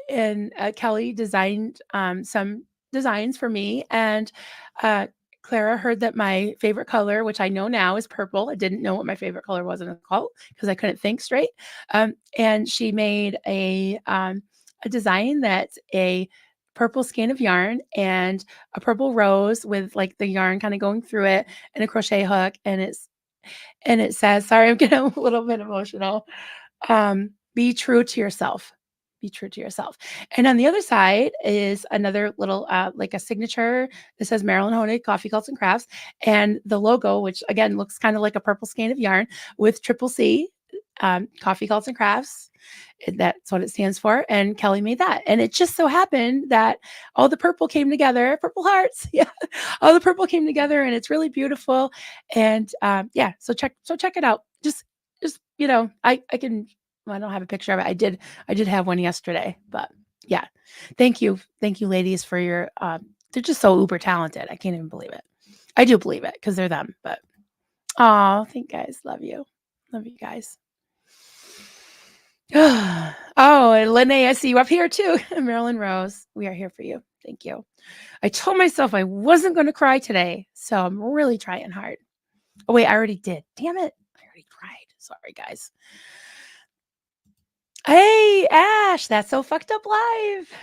A: and Kelly designed some designs for me, and uh, Clara heard that my favorite color, which I know now, is purple. I didn't know what my favorite color was in a cult because I couldn't think straight. And she made a design that's a purple skein of yarn and a purple rose with like the yarn kind of going through it and a crochet hook, and it says, sorry, I'm getting a little bit emotional. Be true to yourself. Be true to yourself. And on the other side is another little, like a signature that says Marilyn Honig Coffee Cults and Crafts, and the logo, which again looks kind of like a purple skein of yarn with triple C, Coffee Cults and Crafts. That's what it stands for. And Kelly made that. And it just so happened that all the purple came together, purple hearts. Yeah. All the purple came together and it's really beautiful. And yeah, so check it out. Just, I can, well, I don't have a picture of it. I did have one yesterday, but yeah. Thank you. Thank you, ladies, for your they're just so uber talented. I can't even believe it. I do believe it because they're them, but oh, thank guys. Love you. Love you guys. Oh, and Lene, I see you up here too. Marilyn Rose, we are here for you. Thank you. I told myself I wasn't going to cry today, so I'm really trying hard. Oh, wait, I already did. Damn it. I already cried. Sorry, guys. Hey, Ash, that's so fucked up live.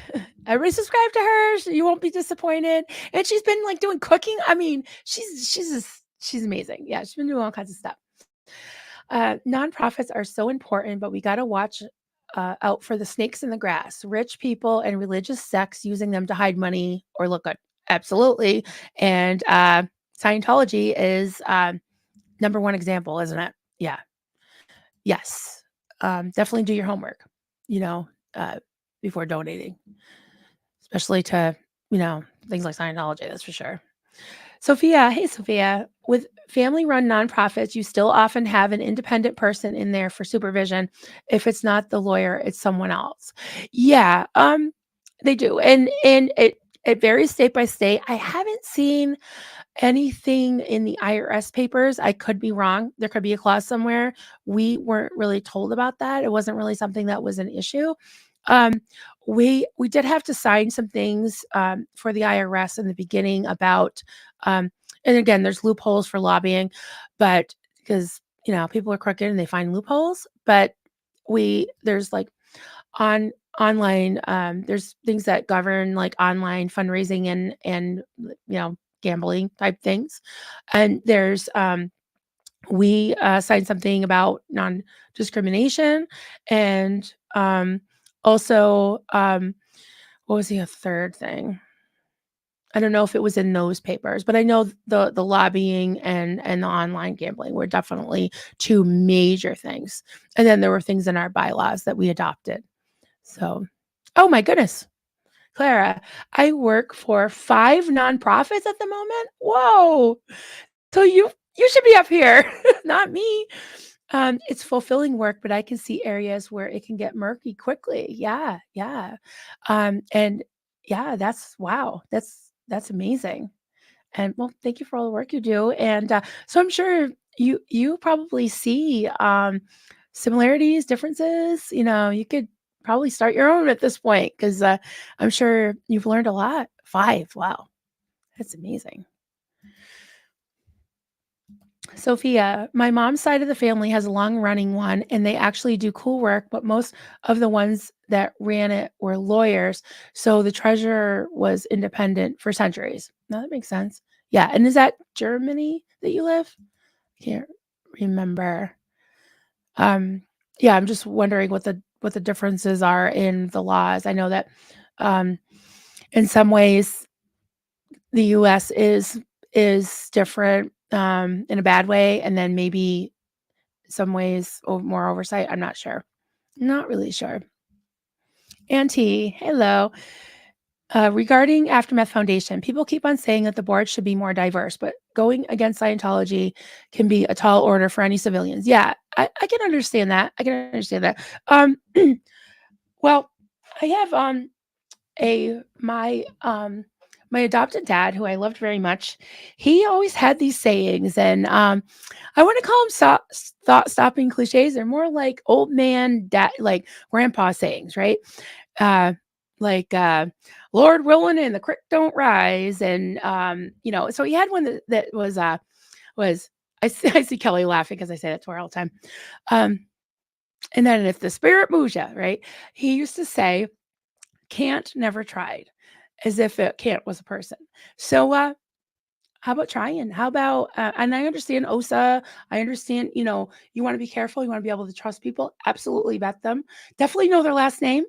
A: Everybody subscribe to her. You won't be disappointed. And she's been like doing cooking. I mean, she's amazing. Yeah, she's been doing all kinds of stuff. Nonprofits are so important, but we got to watch out for the snakes in the grass, rich people and religious sects using them to hide money or look good. Absolutely. And Scientology is number one example, isn't it? Yeah. Yes. Definitely do your homework, you know, before donating, especially to, things like Scientology, that's for sure. Sophia, hey, Sophia. With family run nonprofits, you still often have an independent person in there for supervision. If it's not the lawyer, it's someone else. Yeah, they do. And it varies state by state. I haven't seen anything in the IRS papers. I could be wrong. There could be a clause somewhere. We weren't really told about that. It wasn't really something that was an issue. Um, we did have to sign some things for the IRS in the beginning about, and again, there's loopholes for lobbying, but because people are crooked and they find loopholes, but there's like online there's things that govern like online fundraising and gambling type things, and there's we signed something about non-discrimination, and also what was the third thing? I don't know if it was in those papers, but I know the lobbying and the online gambling were definitely two major things. And then there were things in our bylaws that we adopted. So, oh my goodness, Clara, I work for 5 nonprofits at the moment. Whoa. So you should be up here, not me. It's fulfilling work, but I can see areas where it can get murky quickly. Yeah, yeah. And yeah, wow. That's amazing. And well, thank you for all the work you do. And so I'm sure you probably see similarities, differences. You could probably start your own at this point because I'm sure you've learned a lot. 5, wow, that's amazing. Sophia, my mom's side of the family has a long running one and they actually do cool work, but most of the ones that ran it were lawyers. So the treasurer was independent for centuries. Now that makes sense. Yeah. And is that Germany that you live? Can't remember. Yeah, I'm just wondering what the differences are in the laws. I know that um in some ways the US is different in a bad way, and then maybe some ways more oversight. I'm not sure. Not really sure. Auntie, hello. Regarding Aftermath Foundation, people keep on saying that the board should be more diverse, but going against Scientology can be a tall order for any civilians. Yeah, I can understand that. I can understand that. Well, I have my adopted dad, who I loved very much, he always had these sayings, and I want to call them thought stopping cliches. They're more like old man dad, like grandpa sayings, right? Uh, like Lord willing and the creek don't rise, and so he had one that was I see Kelly laughing because I say that to her all the time. And then if the spirit moves you, right? He used to say, "Can't, never tried," as if it can't was a person. So how about trying? How about and I understand OSA. I understand, you want to be careful, you want to be able to trust people. Absolutely vet them. Definitely know their last name.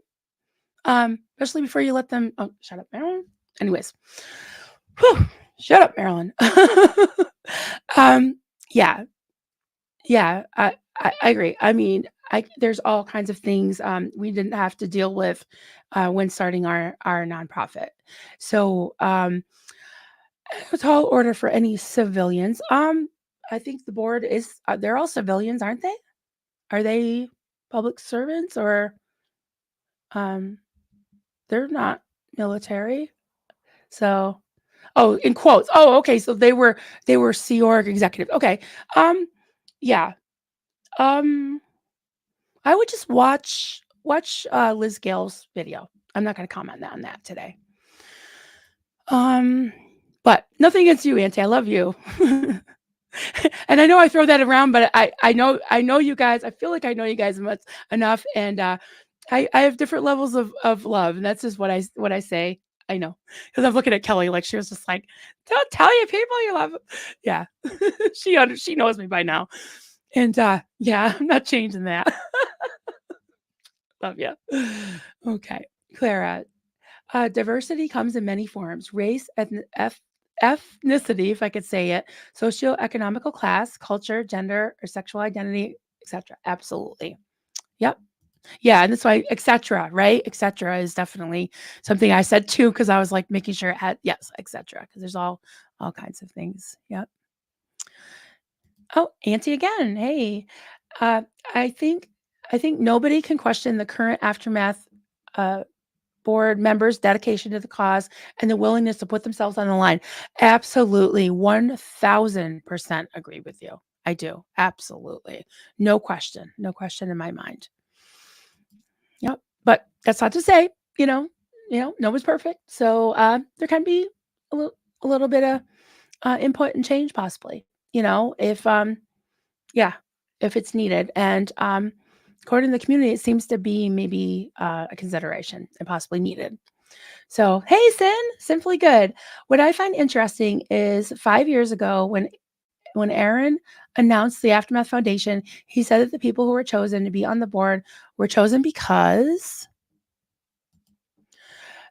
A: Especially before you let them shut up, Marilyn. Anyways. Whew, shut up, Marilyn. um, yeah, yeah, I agree. I mean, there's all kinds of things we didn't have to deal with when starting our nonprofit. So, a tall order for any civilians. I think the board is. They're all civilians, aren't they? Are they public servants or um? They're not military. So, oh, in quotes. Oh, okay. So they were Sea Org executive. Okay. Um, yeah. Um, I would just watch Liz Gale's video. I'm not going to comment on that today. Um, but nothing against you, Auntie. I love you. And I know I throw that around, but I know you guys. I feel like I know you guys much enough, and I have different levels of love, and that's just what I say. I know because I'm looking at Kelly like she was just like, "Don't tell your people you love 'em." Yeah, she knows me by now, and yeah, I'm not changing that. Love you. Okay, Clara. Diversity comes in many forms: race, ethnicity, if I could say it, socioeconomical class, culture, gender, or sexual identity, etc. Absolutely. Yep. Yeah, and that's why etc. Right? Etc. is definitely something I said too because I was like making sure it had yes, etc. Because there's all kinds of things. Yep. Oh, Auntie again. Hey, uh, I think I think nobody can question the current aftermath. Board members' dedication to the cause and the willingness to put themselves on the line. Absolutely, 1000% agree with you. I do. Absolutely. No question in my mind. Yep. But that's not to say, no one's perfect. So there can be a little bit of input and change possibly, if yeah, if it's needed. And according to the community, it seems to be maybe a consideration and possibly needed. So, hey, Simply Good. What I find interesting is 5 years ago when Aaron announced the Aftermath Foundation, he said that the people who were chosen to be on the board were chosen because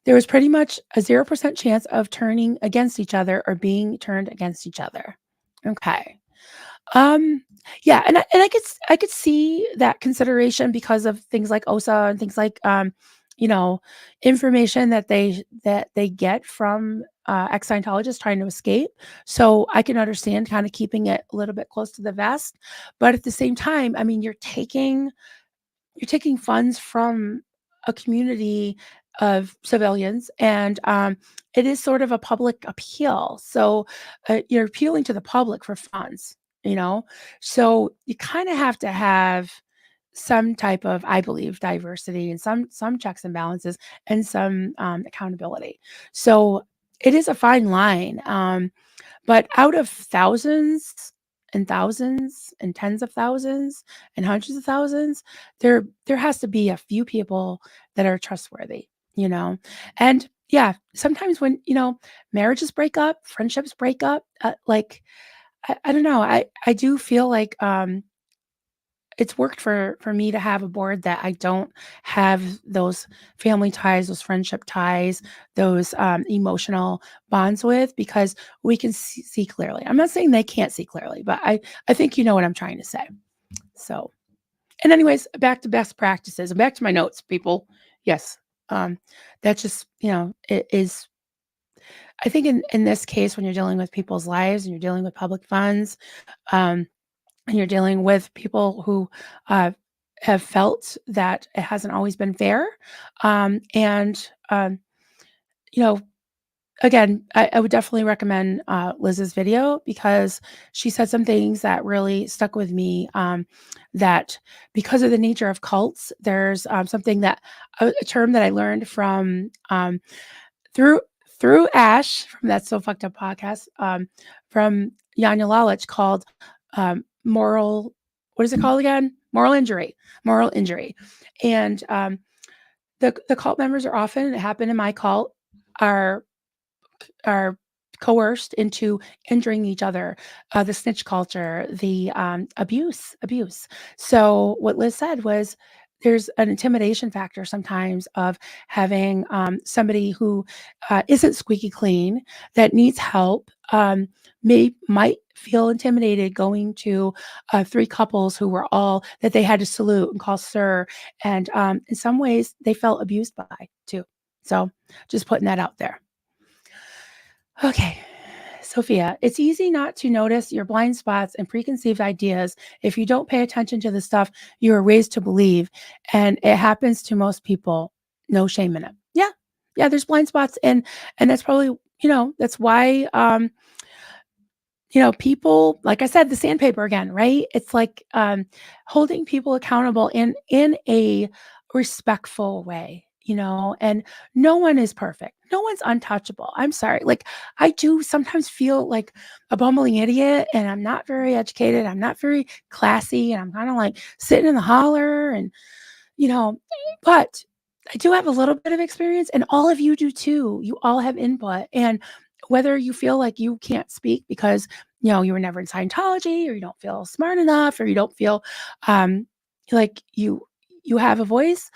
A: there was pretty much a 0% chance of turning against each other or being turned against each other. Okay. Um, yeah, and I could see that consideration because of things like OSA and things like you know, information that they get from ex Scientologists trying to escape. So I can understand kind of keeping it a little bit close to the vest, but at the same time, I mean, you're taking funds from a community of civilians, and it is sort of a public appeal. So you're appealing to the public for funds, you know? So you kind of have to have some type of, I believe, diversity and some checks and balances and some accountability. So it is a fine line. But out of thousands and thousands and tens of thousands and hundreds of thousands, there has to be a few people that are trustworthy, you know? And yeah, sometimes when, marriages break up, friendships break up, like I don't know. I do feel like it's worked for me to have a board that I don't have those family ties, those friendship ties, those emotional bonds with, because we can see clearly. I'm not saying they can't see clearly, but I think you know what I'm trying to say. So, and anyways, back to best practices and back to my notes, people. Yes, that's just it is. I think in this case, when you're dealing with people's lives and you're dealing with public funds, um, and you're dealing with people who have felt that it hasn't always been fair. And you know, again, I would definitely recommend Liz's video because she said some things that really stuck with me. That because of the nature of cults, there's something that a term that I learned from through through Ash from that So Fucked Up podcast, from Yanya Lalich, called moral. What is it called again? Moral injury. Moral injury, and the cult members are often, it happened in my cult, are are coerced into injuring each other, the snitch culture, the abuse. So what Liz said was there's an intimidation factor sometimes of having somebody who isn't squeaky clean, that needs help, might feel intimidated going to three couples who were all that they had to salute and call sir, and in some ways they felt abused by too. So just putting that out there. Okay, Sophia, it's easy not to notice your blind spots and preconceived ideas if you don't pay attention to the stuff you were raised to believe. And it happens to most people. No shame in it. Yeah. Yeah, there's blind spots. And that's probably, that's why people, like I said, the sandpaper again, right? It's like holding people accountable in a respectful way, and no one is perfect. No one's untouchable. I'm sorry. Like, I do sometimes feel like a bumbling idiot, and I'm not very educated. I'm not very classy, and I'm kind of like sitting in the holler, and you know, but I do have a little bit of experience, and all of you do too. You all have input. And whether you feel like you can't speak because, you were never in Scientology, or you don't feel smart enough, or you don't feel like you have a voice,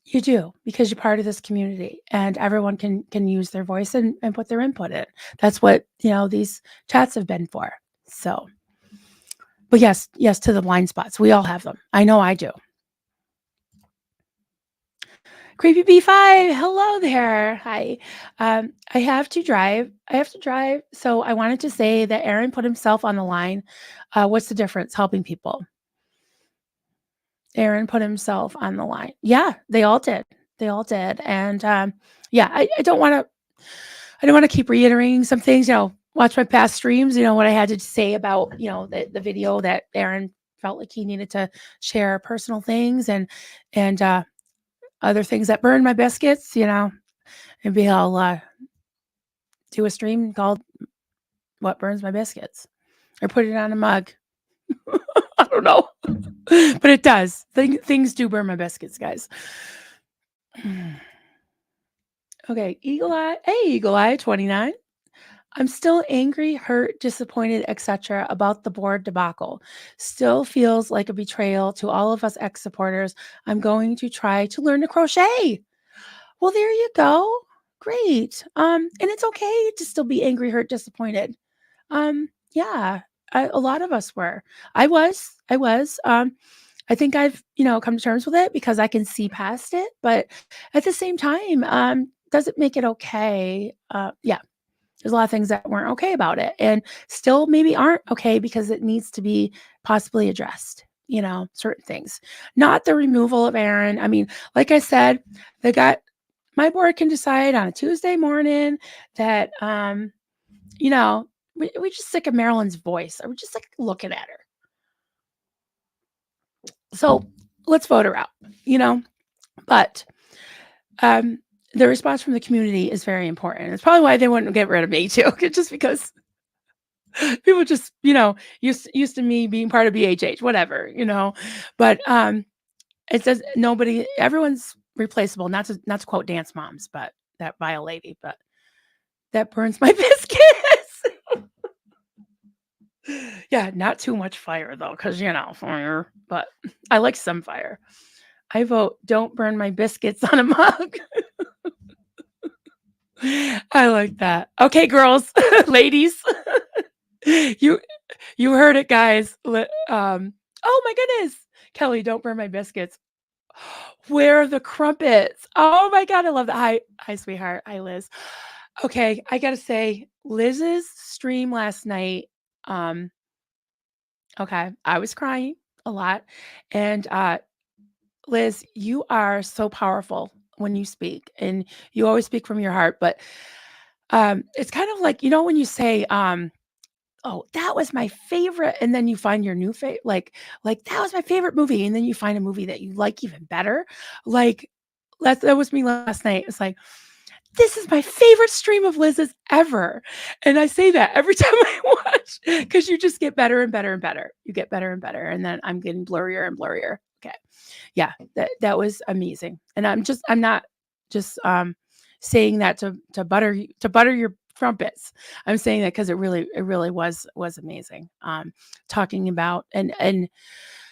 A: you do, because you're part of this community, and everyone can use their voice and put their input in. That's what, these chats have been for. So, but yes, to the blind spots. We all have them. I know I do. Creepy B5, hello there. Hi. I have to drive. So I wanted to say that Aaron put himself on the line. What's the difference? Helping people. Aaron put himself on the line. Yeah, they all did. They all did. And yeah, I don't want to keep reiterating some things, watch my past streams, what I had to say about, the video that Aaron felt like he needed to share personal things and other things that burn my biscuits, maybe I'll do a stream called What Burns My Biscuits, or put it on a mug. I don't know. But it does. Things do burn my biscuits, guys. Okay, Eagle Eye. Hey, Eagle Eye 29. I'm still angry, hurt, disappointed, etc. about the board debacle. Still feels like a betrayal to all of us ex-supporters. I'm going to try to learn to crochet. Well, there you go. Great. And it's okay to still be angry, hurt, disappointed. Yeah, a lot of us were. I was. I think I've, come to terms with it because I can see past it. But at the same time, does it make it okay? Yeah, there's a lot of things that weren't okay about it, and still maybe aren't okay because it needs to be possibly addressed. Certain things, not the removal of Aaron. I mean, like I said, my board can decide on a Tuesday morning that, we just sick of Marilyn's voice. Or we're just like looking at her. So let's vote her out, but the response from the community is very important. It's probably why they wouldn't get rid of me too, just because people just, used to me being part of BHH, whatever, but it says everyone's replaceable, not to quote Dance Moms, but that vile lady, but that burns my biscuits. Yeah, not too much fire though, because fire, but I like some fire. I vote don't burn my biscuits on a mug. I like that. Okay, girls, ladies, you heard it, guys. Oh my goodness, Kelly, don't burn my biscuits. Where are the crumpets? Oh my god, I love that. Hi, sweetheart. Hi, Liz. Okay, I gotta say, Liz's stream last night. Okay, I was crying a lot, and Liz, you are so powerful. when you speak, and you always speak from your heart. But it's kind of like, when you say, "Oh, that was my favorite," and then you find your new favorite, like that was my favorite movie, and then you find a movie that you like even better. Like that was me last night. It's like, this is my favorite stream of Liz's ever, and I say that every time I watch, because you just get better and better and better. You get better and better, and then I'm getting blurrier and blurrier. Okay, yeah, that was amazing, and I'm not just saying that to butter your trumpets. I'm saying that because it really was amazing. Talking about and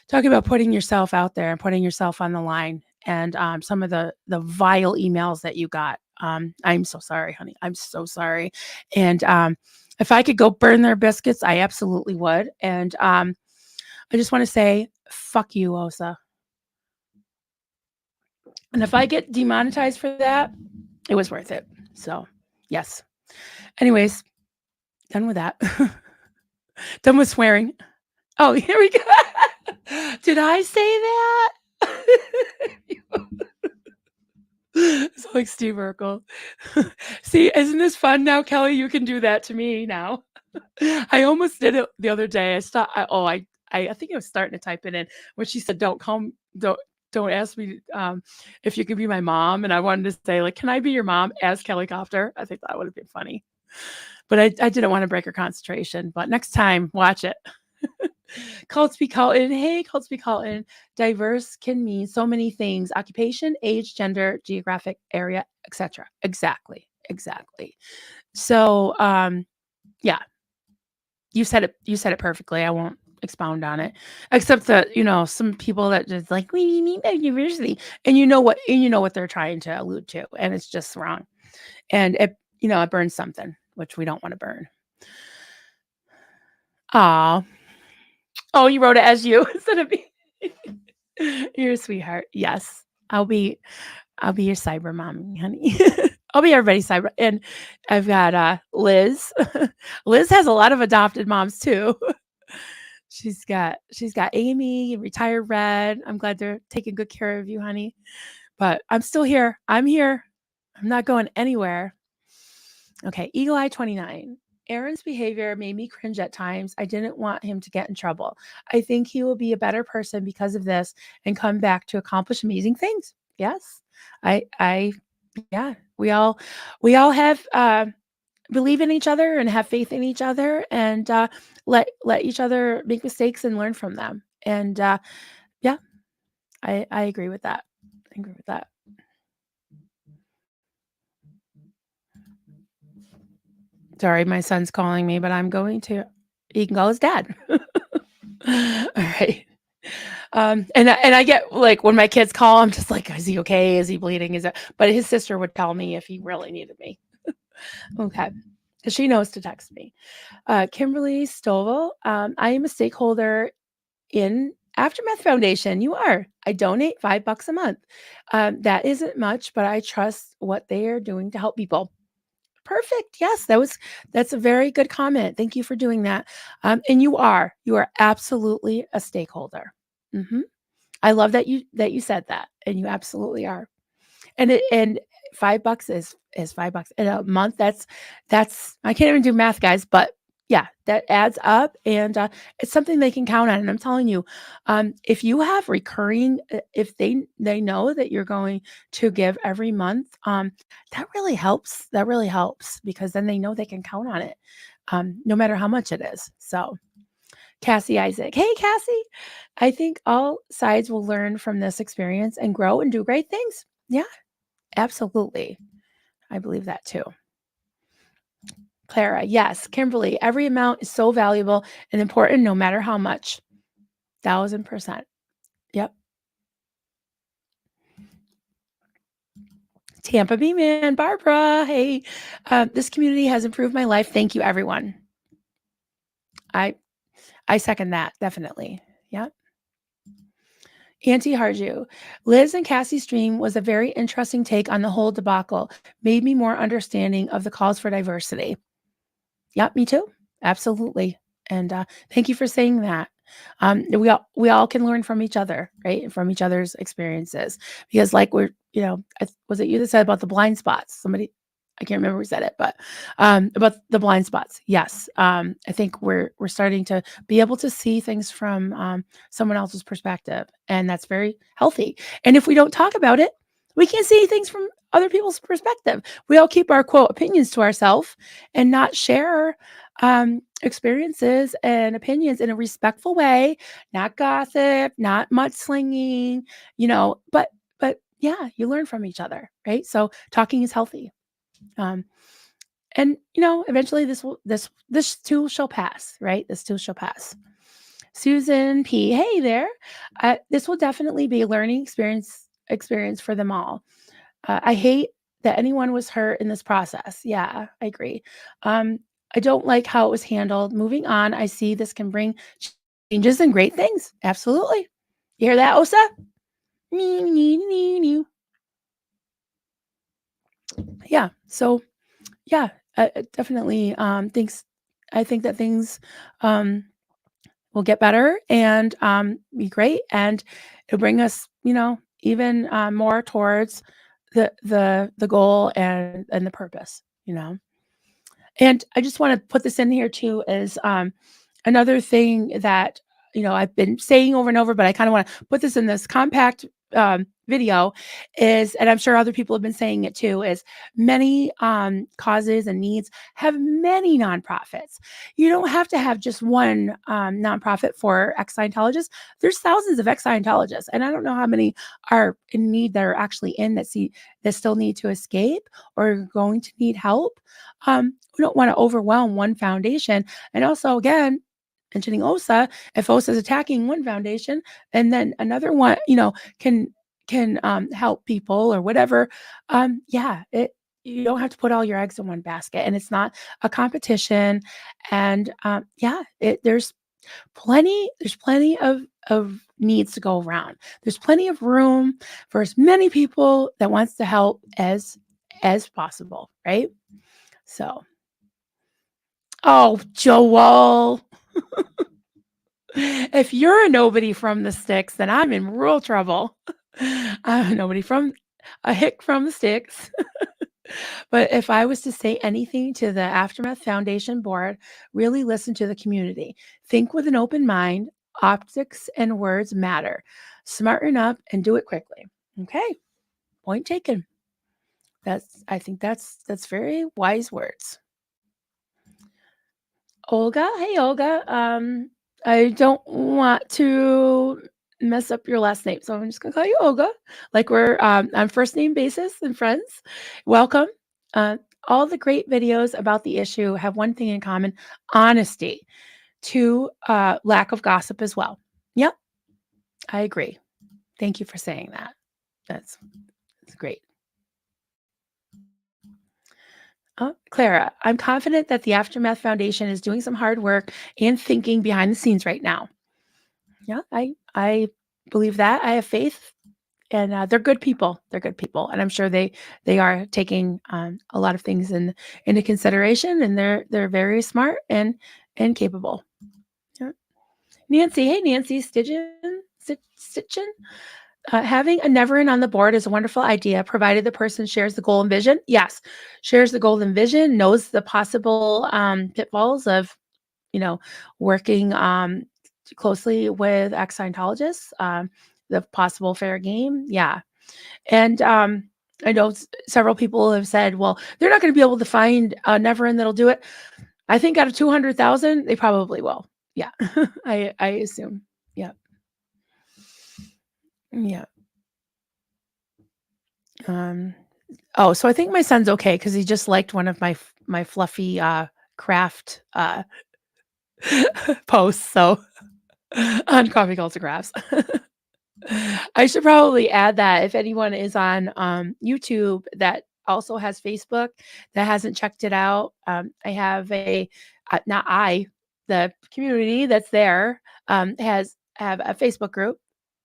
A: talking about putting yourself out there and putting yourself on the line, and some of the vile emails that you got. I'm so sorry, honey. I'm so sorry. And if I could go burn their biscuits, I absolutely would. And I just want to say, fuck you, Osa. And if I get demonetized for that, it was worth it. So, yes. Anyways, done with that. Done with swearing. Oh, here we go. Did I say that? It's like Steve Urkel. See, isn't this fun now, Kelly? You can do that to me now. I almost did it the other day. I think I was starting to type it in when she said, don't ask me if you could be my mom. And I wanted to say, like, can I be your mom as Kelly Copter? I think that would have been funny. But I didn't want to break her concentration. But next time, watch it. Cults be Colton. Hey, Cults be Colton. Diverse can mean so many things: occupation, age, gender, geographic area, etc. Exactly. So, yeah, you said it perfectly. I won't expound on it, except that some people that just like, what do you mean by diversity? And you know what they're trying to allude to, and it's just wrong. And it burns something, which we don't want to burn. Aw. Oh, you wrote it as you instead of me. You're a sweetheart. Yes. I'll be your cyber mommy, honey. I'll be everybody's cyber. And I've got Liz. Liz has a lot of adopted moms too. She's got Amy, retired Red. I'm glad they're taking good care of you, honey. But I'm still here. I'm here. I'm not going anywhere. Okay, Eagle Eye 29. Aaron's behavior made me cringe at times. I didn't want him to get in trouble. I think he will be a better person because of this and come back to accomplish amazing things. Yes. Yeah, we all have believe in each other and have faith in each other, and let each other make mistakes and learn from them. And yeah, I agree with that. Sorry, my son's calling me, but I'm going to. He can call his dad. All right. And I get, like, when my kids call, I'm just like, is he okay? Is he bleeding? But his sister would tell me if he really needed me. Okay. She knows to text me. Kimberly Stovall, I am a stakeholder in Aftermath Foundation. You are. I donate $5 a month. That isn't much, but I trust what they are doing to help people. Perfect. Yes, that's a very good comment. Thank you for doing that. And you are absolutely a stakeholder. Hmm. I love that you said that, and you absolutely are. And $5 is $5 in a month. That's I can't even do math, guys, but yeah, that adds up, and it's something they can count on. And I'm telling you, if you have recurring, if they know that you're going to give every month, that really helps. That really helps, because then they know they can count on it, no matter how much it is. So, Cassie Isaac, hey Cassie, I think all sides will learn from this experience and grow and do great things. Yeah, absolutely. I believe that too. Clara, yes. Kimberly, every amount is so valuable and important, no matter how much. 1000%. Yep. Tampa Bay man, Barbara. Hey, this community has improved my life. Thank you, everyone. I second that, definitely. Yep. Auntie Harju, Liz and Cassie's stream was a very interesting take on the whole debacle. Made me more understanding of the calls for diversity. Yep, me too. Absolutely. And thank you for saying that. We all can learn from each other, right? From each other's experiences, because like was it you that said about the blind spots? Somebody, I can't remember who said it, but about the blind spots. Yes, I think we're starting to be able to see things from someone else's perspective, and that's very healthy. And if we don't talk about it, we can't see things from other people's perspective. We all keep our quote opinions to ourselves and not share experiences and opinions in a respectful way, not gossip, not mudslinging, but yeah, you learn from each other, right? So talking is healthy. Um, and eventually this too shall pass, right? This too shall pass. Susan P. Hey there. This will definitely be a learning experience for them all. I hate that anyone was hurt in this process. Yeah, I agree. Um, I don't like how it was handled. Moving on, I see this can bring changes and great things. Absolutely. You hear that, Osa? Nee, nee, nee, nee. Yeah. So yeah, definitely. I think that things um, will get better and be great, and it'll bring us, even more towards the goal and the purpose. And I just want to put this in here too is another thing that I've been saying over and over, but I kind of want to put this in this compact video is, and I'm sure other people have been saying it too, is many causes and needs have many nonprofits. You don't have to have just one nonprofit for ex Scientologists. There's thousands of ex Scientologists, and I don't know how many are in need that are actually in that still need to escape or are going to need help. We don't want to overwhelm one foundation, and also again, mentioning OSA, if OSA is attacking one foundation and then another one, can help people or whatever. Yeah, you don't have to put all your eggs in one basket, and it's not a competition. And yeah, there's plenty of needs to go around. There's plenty of room for as many people that wants to help as possible, right? So, oh, Joel. If you're a nobody from the sticks, then I'm in real trouble. I'm a nobody from a hick from the sticks. But if I was to say anything to the Aftermath Foundation board, really listen to the community. Think with an open mind. Optics and words matter. Smarten up and do it quickly. Okay, point taken. I think that's very wise words. Olga, hey Olga. I don't want to mess up your last name, so I'm just gonna call you Olga. Like we're on first name basis and friends. Welcome. Uh, all the great videos about the issue have one thing in common: honesty. To lack of gossip as well. Yep, I agree. Thank you for saying that. That's great. Clara, I'm confident that the Aftermath Foundation is doing some hard work and thinking behind the scenes right now. Yeah, I believe that. I have faith, and they're good people. They're good people, and I'm sure they are taking a lot of things into consideration, and they're very smart and capable. Yeah. Nancy, hey Nancy, Stitchin. Having a never in on the board is a wonderful idea, provided the person shares the goal and vision. Yes, shares the goal and vision, knows the possible pitfalls of, working closely with ex Scientologists, the possible fair game. Yeah. And I know several people have said, well, they're not going to be able to find a never in that'll do it. I think out of 200,000, they probably will. Yeah. I assume. Yeah. Yeah. Um, Oh, so I think my son's okay because he just liked one of my fluffy, craft, posts, so on Coffee Culture Crafts. I should probably add that if anyone is on, YouTube that also has Facebook that hasn't checked it out, I have not I, the community that's there, have a Facebook group,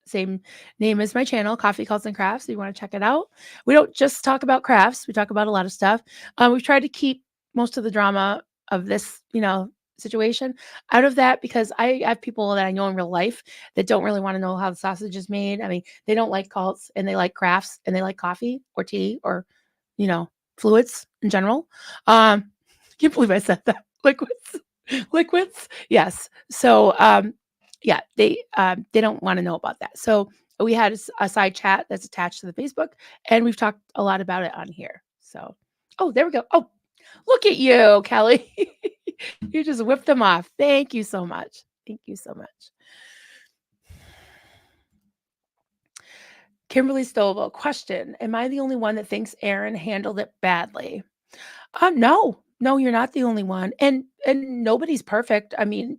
A: same name as my channel, Coffee Cults and Crafts. So you want to check it out. We don't just talk about crafts; we talk about a lot of stuff. We've tried to keep most of the drama of this, situation out of that, because I have people that I know in real life that don't really want to know how the sausage is made. I mean, they don't like cults, and they like crafts, and they like coffee or tea or, you know, fluids in general. Can't believe I said that. Liquids. Liquids. Yes. So yeah, they don't want to know about that. So we had a side chat that's attached to the Facebook, and we've talked a lot about it on here. So, oh, there we go. Oh, look at you, Kelly. You just whipped them off. Thank you so much. Thank you so much. Kimberly Stovall, question. Am I the only one that thinks Aaron handled it badly? No, no, you're not the only one. And nobody's perfect. I mean,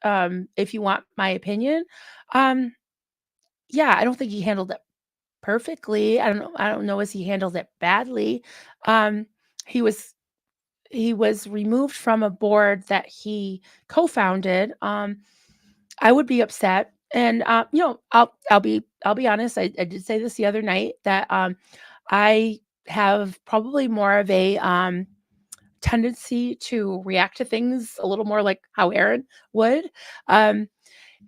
A: if you want my opinion, um, yeah, I don't think he handled it perfectly. I don't know as he handled it badly. Um, he was he was removed from a board that he co-founded. I would be upset. And you know, I'll be honest. I did say this the other night that I have probably more of a tendency to react to things a little more like how Aaron would. Um,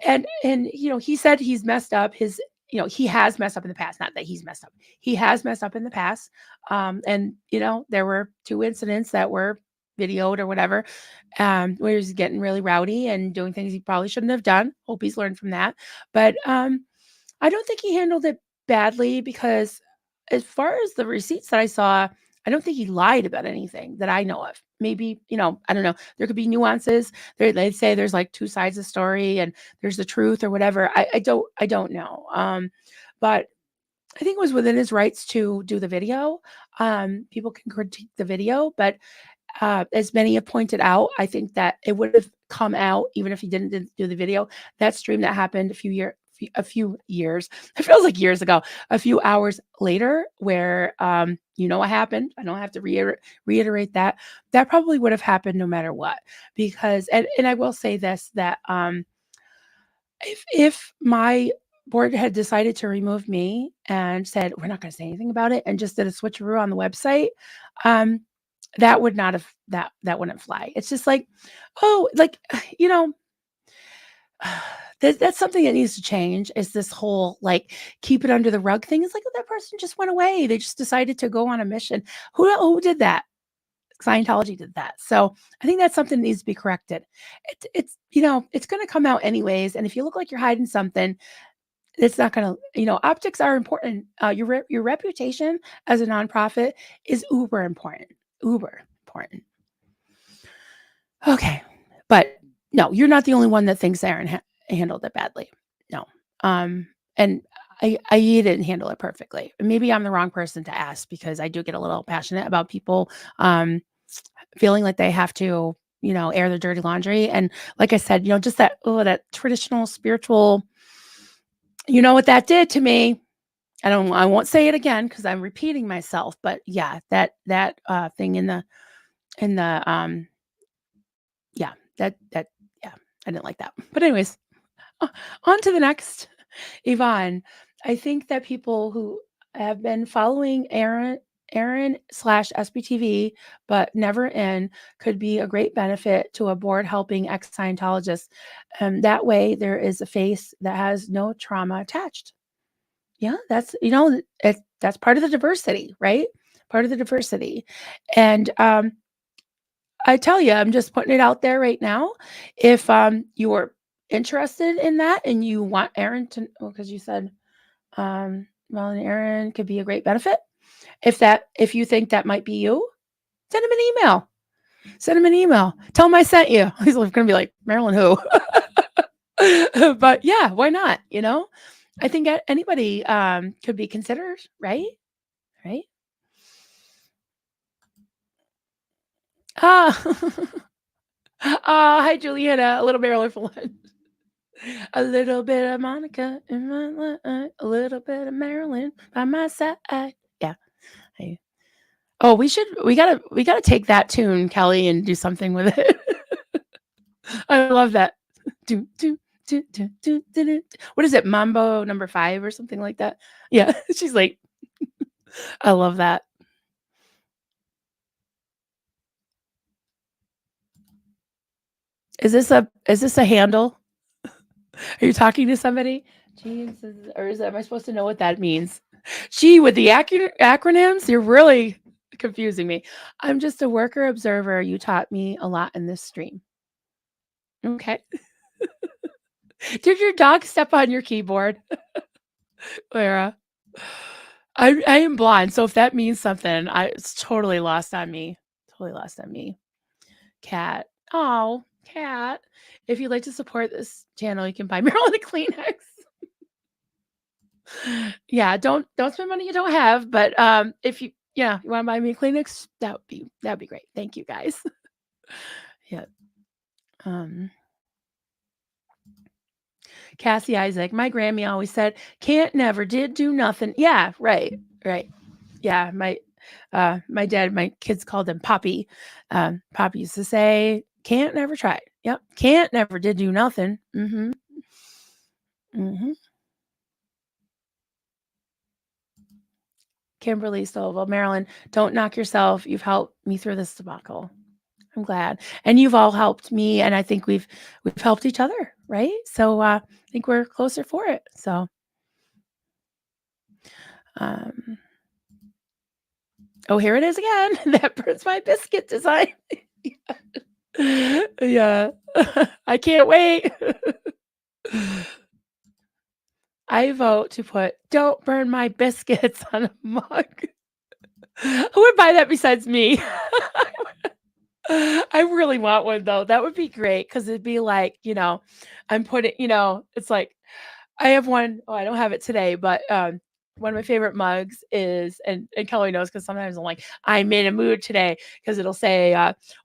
A: and you know, he said he's messed up. You know, he has messed up in the past. Not that he's messed up. He has messed up in the past. And you know, there were 2 incidents that were videoed or whatever, where he's getting really rowdy and doing things he probably shouldn't have done. Hope he's learned from that. But I don't think he handled it badly, because as far as the receipts that I saw, I don't think he lied about anything that I know of. Maybe, you know, I don't know. There could be nuances. They say there's like 2 sides of the story and there's the truth or whatever. I don't know. But I think it was within his rights to do the video. People can critique the video, but as many have pointed out, I think that it would have come out even if he didn't do the video. That stream that happened a few years, it feels like years ago, a few hours later, where you know what happened. I don't have to reiterate that. That probably would have happened no matter what. Because and I will say this, that if my board had decided to remove me and said we're not going to say anything about it and just did a switcheroo on the website, um, that would not have that wouldn't fly. It's just like, oh, like, you know, that's something that needs to change, is this whole like keep it under the rug thing. It's like, oh, that person just went away. They just decided to go on a mission. Who did that? Scientology did that. So I think that's something that needs to be corrected. It's you know, it's going to come out anyways. And if you look like you're hiding something, it's not going to, you know, optics are important. Your reputation as a nonprofit is uber important. Uber important. Okay. But no, you're not the only one that thinks Aaron handled it badly. No. And he didn't handle it perfectly. Maybe I'm the wrong person to ask, because I do get a little passionate about people feeling like they have to, you know, air their dirty laundry. And like I said, you know, just that traditional spiritual, you know what that did to me. I won't say it again because I'm repeating myself, but yeah, that thing in the yeah, that yeah, I didn't like that. But anyways, on to the next. Yvonne, I think that people who have been following Aaron slash SPTV, but never in, could be a great benefit to a board helping ex Scientologists. That way, there is a face that has no trauma attached. Yeah, that's, you know, that's part of the diversity, right? Part of the diversity. And I tell you, I'm just putting it out there right now. If you're interested in that and you want Aaron to, because you said, well, and Aaron could be a great benefit. If you think that might be you, send him an email. Send him an email. Tell him I sent you. He's going to be like, Marilyn, who? But yeah, why not? You know, I think anybody could be considered, right? Right? Ah, hi, Juliana. A little Marilyn for lunch. A little bit of Monica in my life, a little bit of Marilyn by my side. Yeah. Hey. Oh, we gotta take that tune, Kelly, and do something with it. I love that. Do, do, do, do, do, do, do. What is it? Mambo number 5 or something like that? Yeah. She's like, I love that. Is this a handle? Are you talking to somebody? Jeans, or am I supposed to know what that means? Gee, with the acronyms, you're really confusing me. I'm just a worker observer. You taught me a lot in this stream. Okay. Did your dog step on your keyboard, Lara? I am blind, so if that means something, it's totally lost on me. Totally lost on me. Cat. Oh, cat. If you'd like to support this channel, you can buy Marilyn a Kleenex. Yeah, don't spend money you don't have, but if you yeah, you want to buy me a Kleenex, that'd be great. Thank you guys. Yeah. Um Cassie Isaac, my Grammy always said, can't never did do nothing. Yeah, right, right. Yeah, my dad, my kids called him Poppy. Poppy used to say, can't never try. Yep. Can't never did do nothing. Mm-hmm. Mm-hmm. Kimberly Stovall, Marilyn, don't knock yourself. You've helped me through this debacle. I'm glad. And you've all helped me. And I think we've helped each other, right? So I think we're closer for it. So um oh, here it is again. That burns my biscuit design. Yeah. I can't wait. I vote to put "Don't burn my biscuits" on a mug. Who would buy that besides me? I really want one though. That would be great because it'd be like, I'm putting, it's like I have one. Oh, I don't have it today, but one of my favorite mugs is, and Kelly knows because sometimes I'm like, I'm in a mood today because it'll say,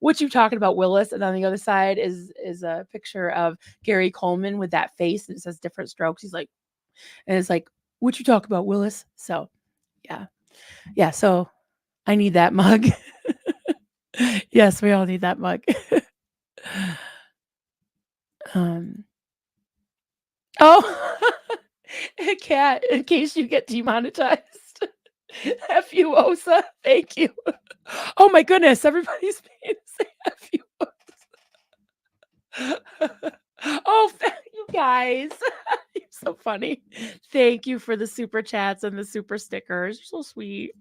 A: "What you talking about, Willis?" And on the other side is a picture of Gary Coleman with that face, and it says different strokes. He's like, and it's like, "What you talk about, Willis?" So yeah, yeah. So I need that mug. Yes, we all need that mug. um. Oh, a cat. In case you get demonetized. F you, Osa. Thank you. Oh my goodness, everybody's paying to say F you. Oh, you guys. You're so funny. Thank you for the super chats and the super stickers. You're so sweet.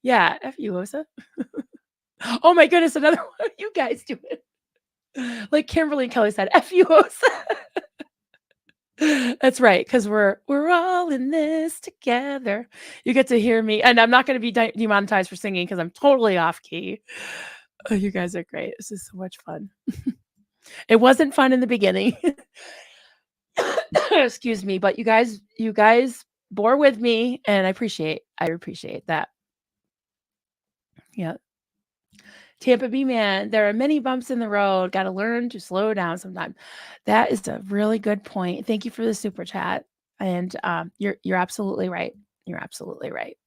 A: Yeah, F you, Osa. Oh my goodness, another one. You guys do it. Like Kimberly and Kelly said, F you, Osa. That's right, because we're all in this together. You get to hear me, and I'm not going to be demonetized for singing because I'm totally off key. Oh, you guys are great. This is so much fun. It wasn't fun in the beginning. Excuse me, but you guys bore with me, and I appreciate that. Yeah. Tampa Bay man, there are many bumps in the road. Got to learn to slow down sometimes. That is a really good point. Thank you for the super chat. And you're absolutely right. You're absolutely right.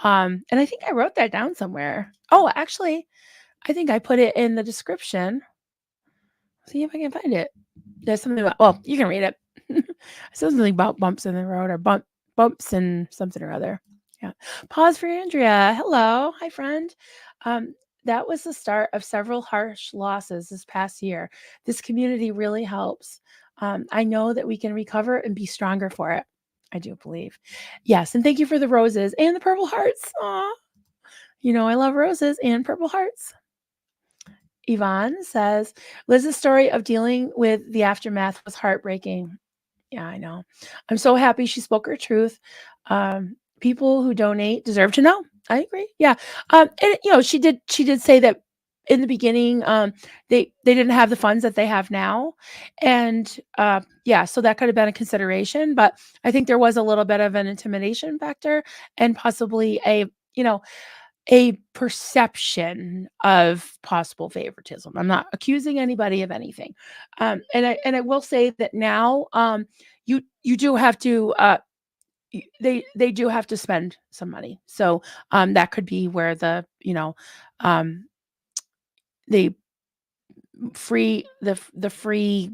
A: And I think I wrote that down somewhere. Oh, actually, I think I put it in the description. See if I can find it. There's something about, well, you can read it. Something about bumps in the road or bumps and something or other. Yeah. Pause for Andrea. Hello. Hi, friend. Um, that was the start of several harsh losses this past year. This community really helps. I know that we can recover and be stronger for it. I do believe. Yes. And thank you for the roses and the purple hearts. Aw. I love roses and purple hearts. Yvonne says, Liz's story of dealing with the aftermath was heartbreaking. Yeah, I know. I'm so happy she spoke her truth. People who donate deserve to know. I agree. Yeah. And she did say that in the beginning, they didn't have the funds that they have now. And yeah, so that could have been a consideration, but I think there was a little bit of an intimidation factor and possibly a perception of possible favoritism. I'm not accusing anybody of anything. And I will say that now you do have to they do have to spend some money. So that could be where um the free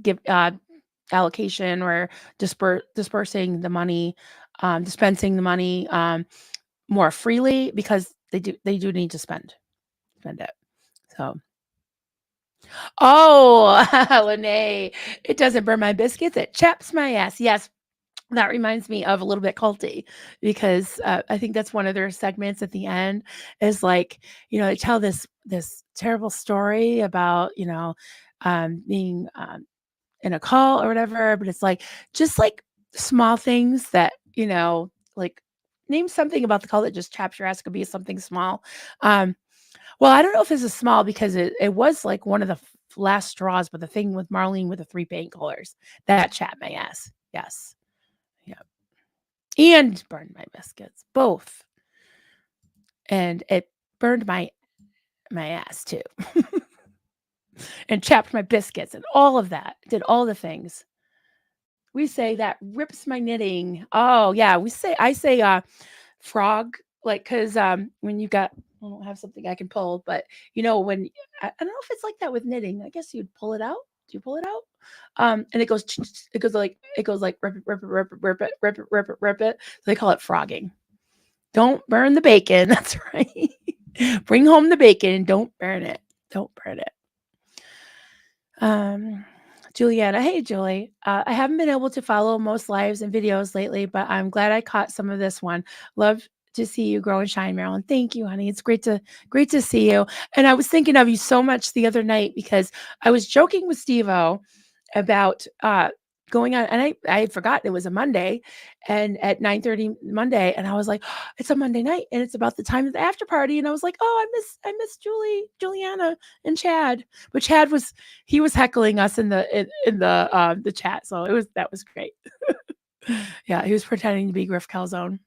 A: give allocation or dispersing the money, dispensing the money more freely because they do need to spend it. So Oh, Lene, it doesn't burn my biscuits, it chaps my ass. Yes, that reminds me of a little bit culty because I think that's one of their segments at the end is like, they tell this terrible story about, being in a cult or whatever, but it's like just like small things that, like name something about the cult that just chaps your ass could be something small. Um, well, I don't know if this is small because it was like one of the last straws, but the thing with Marlene with the 3 painkillers, that chapped my ass. Yes. Yeah. And burned my biscuits, both. And it burned my ass too. And chapped my biscuits and all of that. Did all the things. We say that rips my knitting. Oh, yeah, I say frog, like, cause when you got I don't have something I can pull, but when I don't know if it's like that with knitting. I guess you'd pull it out. Do you pull it out? And it goes like rip it, rip it, rip it, rip it, rip it, rip it, rip it. So they call it frogging. Don't burn the bacon. That's right. Bring home the bacon. Don't burn it. Don't burn it. Juliana, hey Julie. I haven't been able to follow most lives and videos lately, but I'm glad I caught some of this one. Love to see you grow and shine, Marilyn. Thank you, honey. It's great to see you. And I was thinking of you so much the other night because I was joking with Steve-O about going on, and I had forgotten it was a Monday, and at 9:30 Monday, and I was like, it's a Monday night, and it's about the time of the after party, and I was like, oh, I miss Juliana, and Chad, but Chad was he was heckling us in the chat, so that was great. Yeah, he was pretending to be Griff Calzone.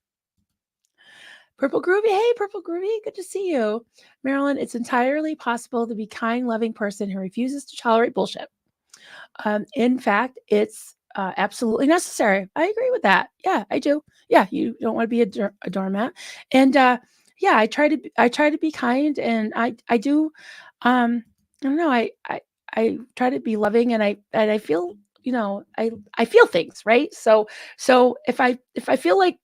A: Purple Groovy, hey Purple Groovy, good to see you, Marilyn. It's entirely possible to be kind, loving person who refuses to tolerate bullshit. In fact, it's absolutely necessary. I agree with that. Yeah, I do. Yeah, you don't want to be a doormat. And yeah, I try to be kind, and I do. I don't know. I try to be loving, and I feel I feel things, right. So if I feel like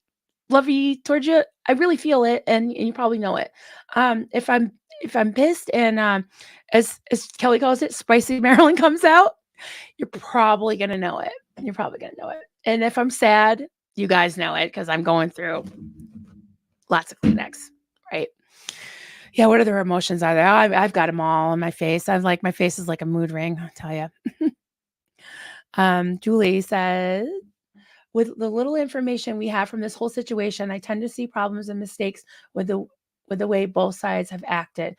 A: lovey towards you, I really feel it, and you probably know it. If I'm pissed and as Kelly calls it, spicy Maryland comes out, you're probably gonna know it. You're probably gonna know it. And if I'm sad, you guys know it because I'm going through lots of Kleenex, right? Yeah, what other emotions are there? I've got them all on my face. My face is like a mood ring, I'll tell you. Julie says, with the little information we have from this whole situation, I tend to see problems and mistakes with the way both sides have acted.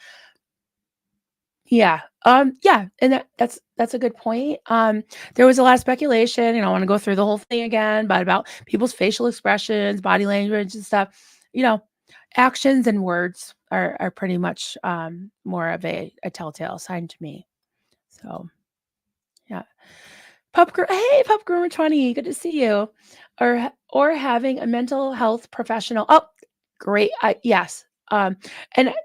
A: Yeah. Yeah, and that's a good point. There was a lot of speculation, I want to go through the whole thing again, but about people's facial expressions, body language and stuff. You know, actions and words are pretty much more of a telltale sign to me. So, yeah. Hey, Pup Groomer 20, good to see you. Or having a mental health professional. Oh, great. Yes. And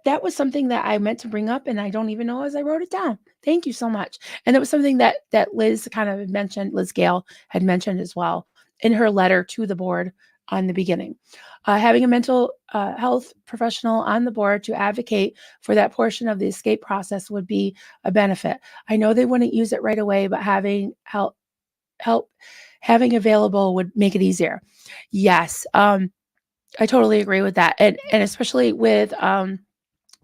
A: that was something that I meant to bring up, and I don't even know as I wrote it down. Thank you so much. And it was something that Liz kind of mentioned, Liz Gale had mentioned as well in her letter to the board on the beginning. Having a mental health professional on the board to advocate for that portion of the escape process would be a benefit. I know they wouldn't use it right away, but help having available would make it easier. Yes, I totally agree with that, and especially with the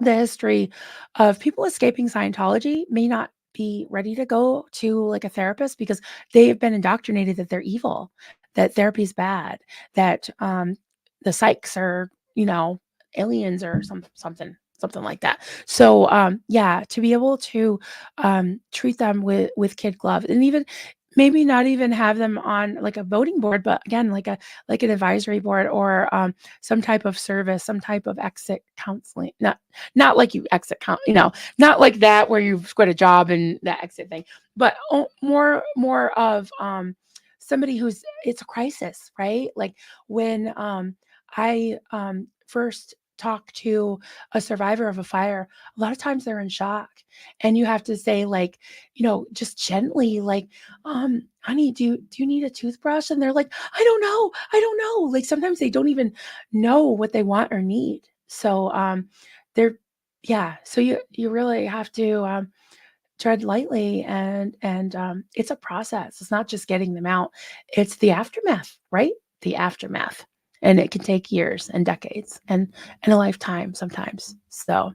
A: history of people escaping Scientology may not be ready to go to like a therapist because they have been indoctrinated that they're evil, that therapy is bad, that the psychs are aliens or something like that. So yeah, to be able to treat them with kid glove, and even maybe not even have them on like a voting board, but again like an advisory board, or some type of service, some type of exit counseling. Not like you exit count, not like that where you've got a job and that exit thing, but more of somebody who's it's a crisis, right? Like when I first talk to a survivor of a fire, a lot of times they're in shock, and you have to say like, just gently like, honey, do you need a toothbrush? And they're like, I don't know. Like sometimes they don't even know what they want or need. So they're yeah. So you really have to tread lightly, it's a process. It's not just getting them out. It's the aftermath, right? The aftermath. And it can take years and decades and a lifetime sometimes. So,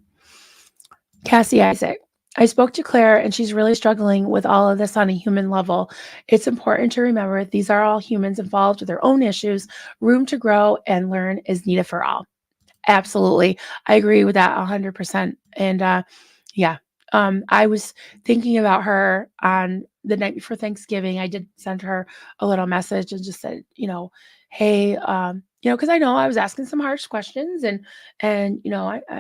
A: Cassie Isaac, I spoke to Claire and she's really struggling with all of this on a human level. It's important to remember these are all humans involved with their own issues. Room to grow and learn is needed for all. Absolutely. I agree with that 100%. And yeah, I was thinking about her on the night before Thanksgiving. I did send her a little message and just said, hey, because I know I was asking some harsh questions, and I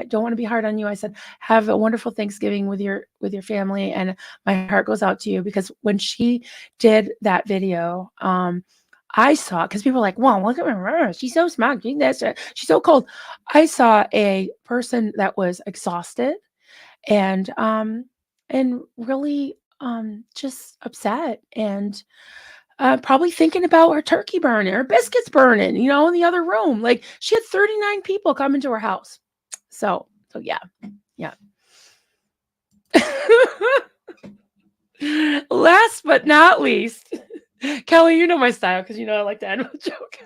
A: don't want to be hard on you. I said, have a wonderful Thanksgiving with your family, and my heart goes out to you, because when she did that video, I saw, because people are like, "Wow, look at her! She's so smart. She's this. She's so cold." I saw a person that was exhausted and really just upset, and probably thinking about her turkey burning, her biscuits burning, in the other room. Like, she had 39 people come into her house. So yeah, yeah. Last but not least, Kelly, you know my style, because I like to end with a joke.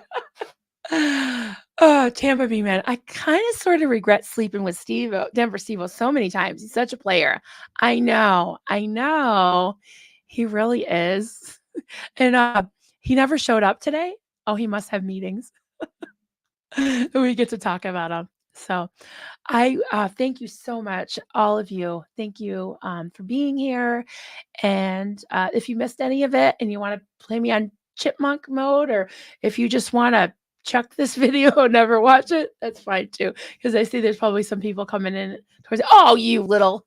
A: Oh, Tampa Bay man. I kind of sort of regret sleeping with Denver Steve so many times. He's such a player. I know. I know. He really is. And he never showed up today. Oh, he must have meetings. We get to talk about him. So I thank you so much, all of you. Thank you for being here. And if you missed any of it and you want to play me on chipmunk mode, or if you just want to chuck this video and never watch it, that's fine too. Because I see there's probably some people coming in towards it. Oh, you little.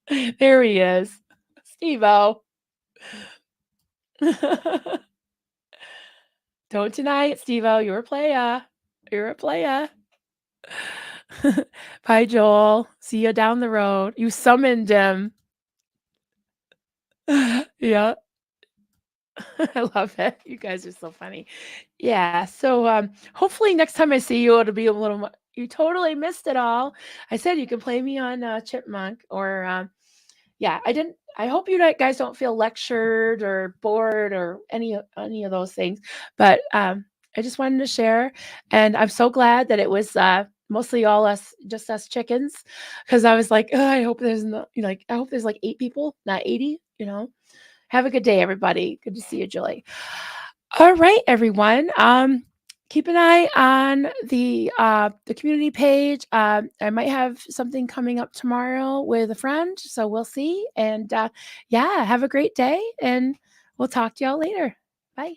A: There he is. Steve-O. Don't deny it, Steve-O. You're a playa. You're a playa. Bye, Joel. See you down the road. You summoned him. Yeah. I love it. You guys are so funny. Yeah. So hopefully next time I see you, it'll be a little more. You totally missed it all. I said you could play me on Chipmunk, or yeah, I hope you guys don't feel lectured or bored or any of those things. But I just wanted to share, and I'm so glad that it was mostly just us chickens, because I was like, I hope there's I hope there's like 8 people, not 80. Have a good day, everybody. Good to see you, Julie. All right, everyone. Keep an eye on the community page. I might have something coming up tomorrow with a friend, so we'll see. And yeah, have a great day, and we'll talk to y'all later. Bye.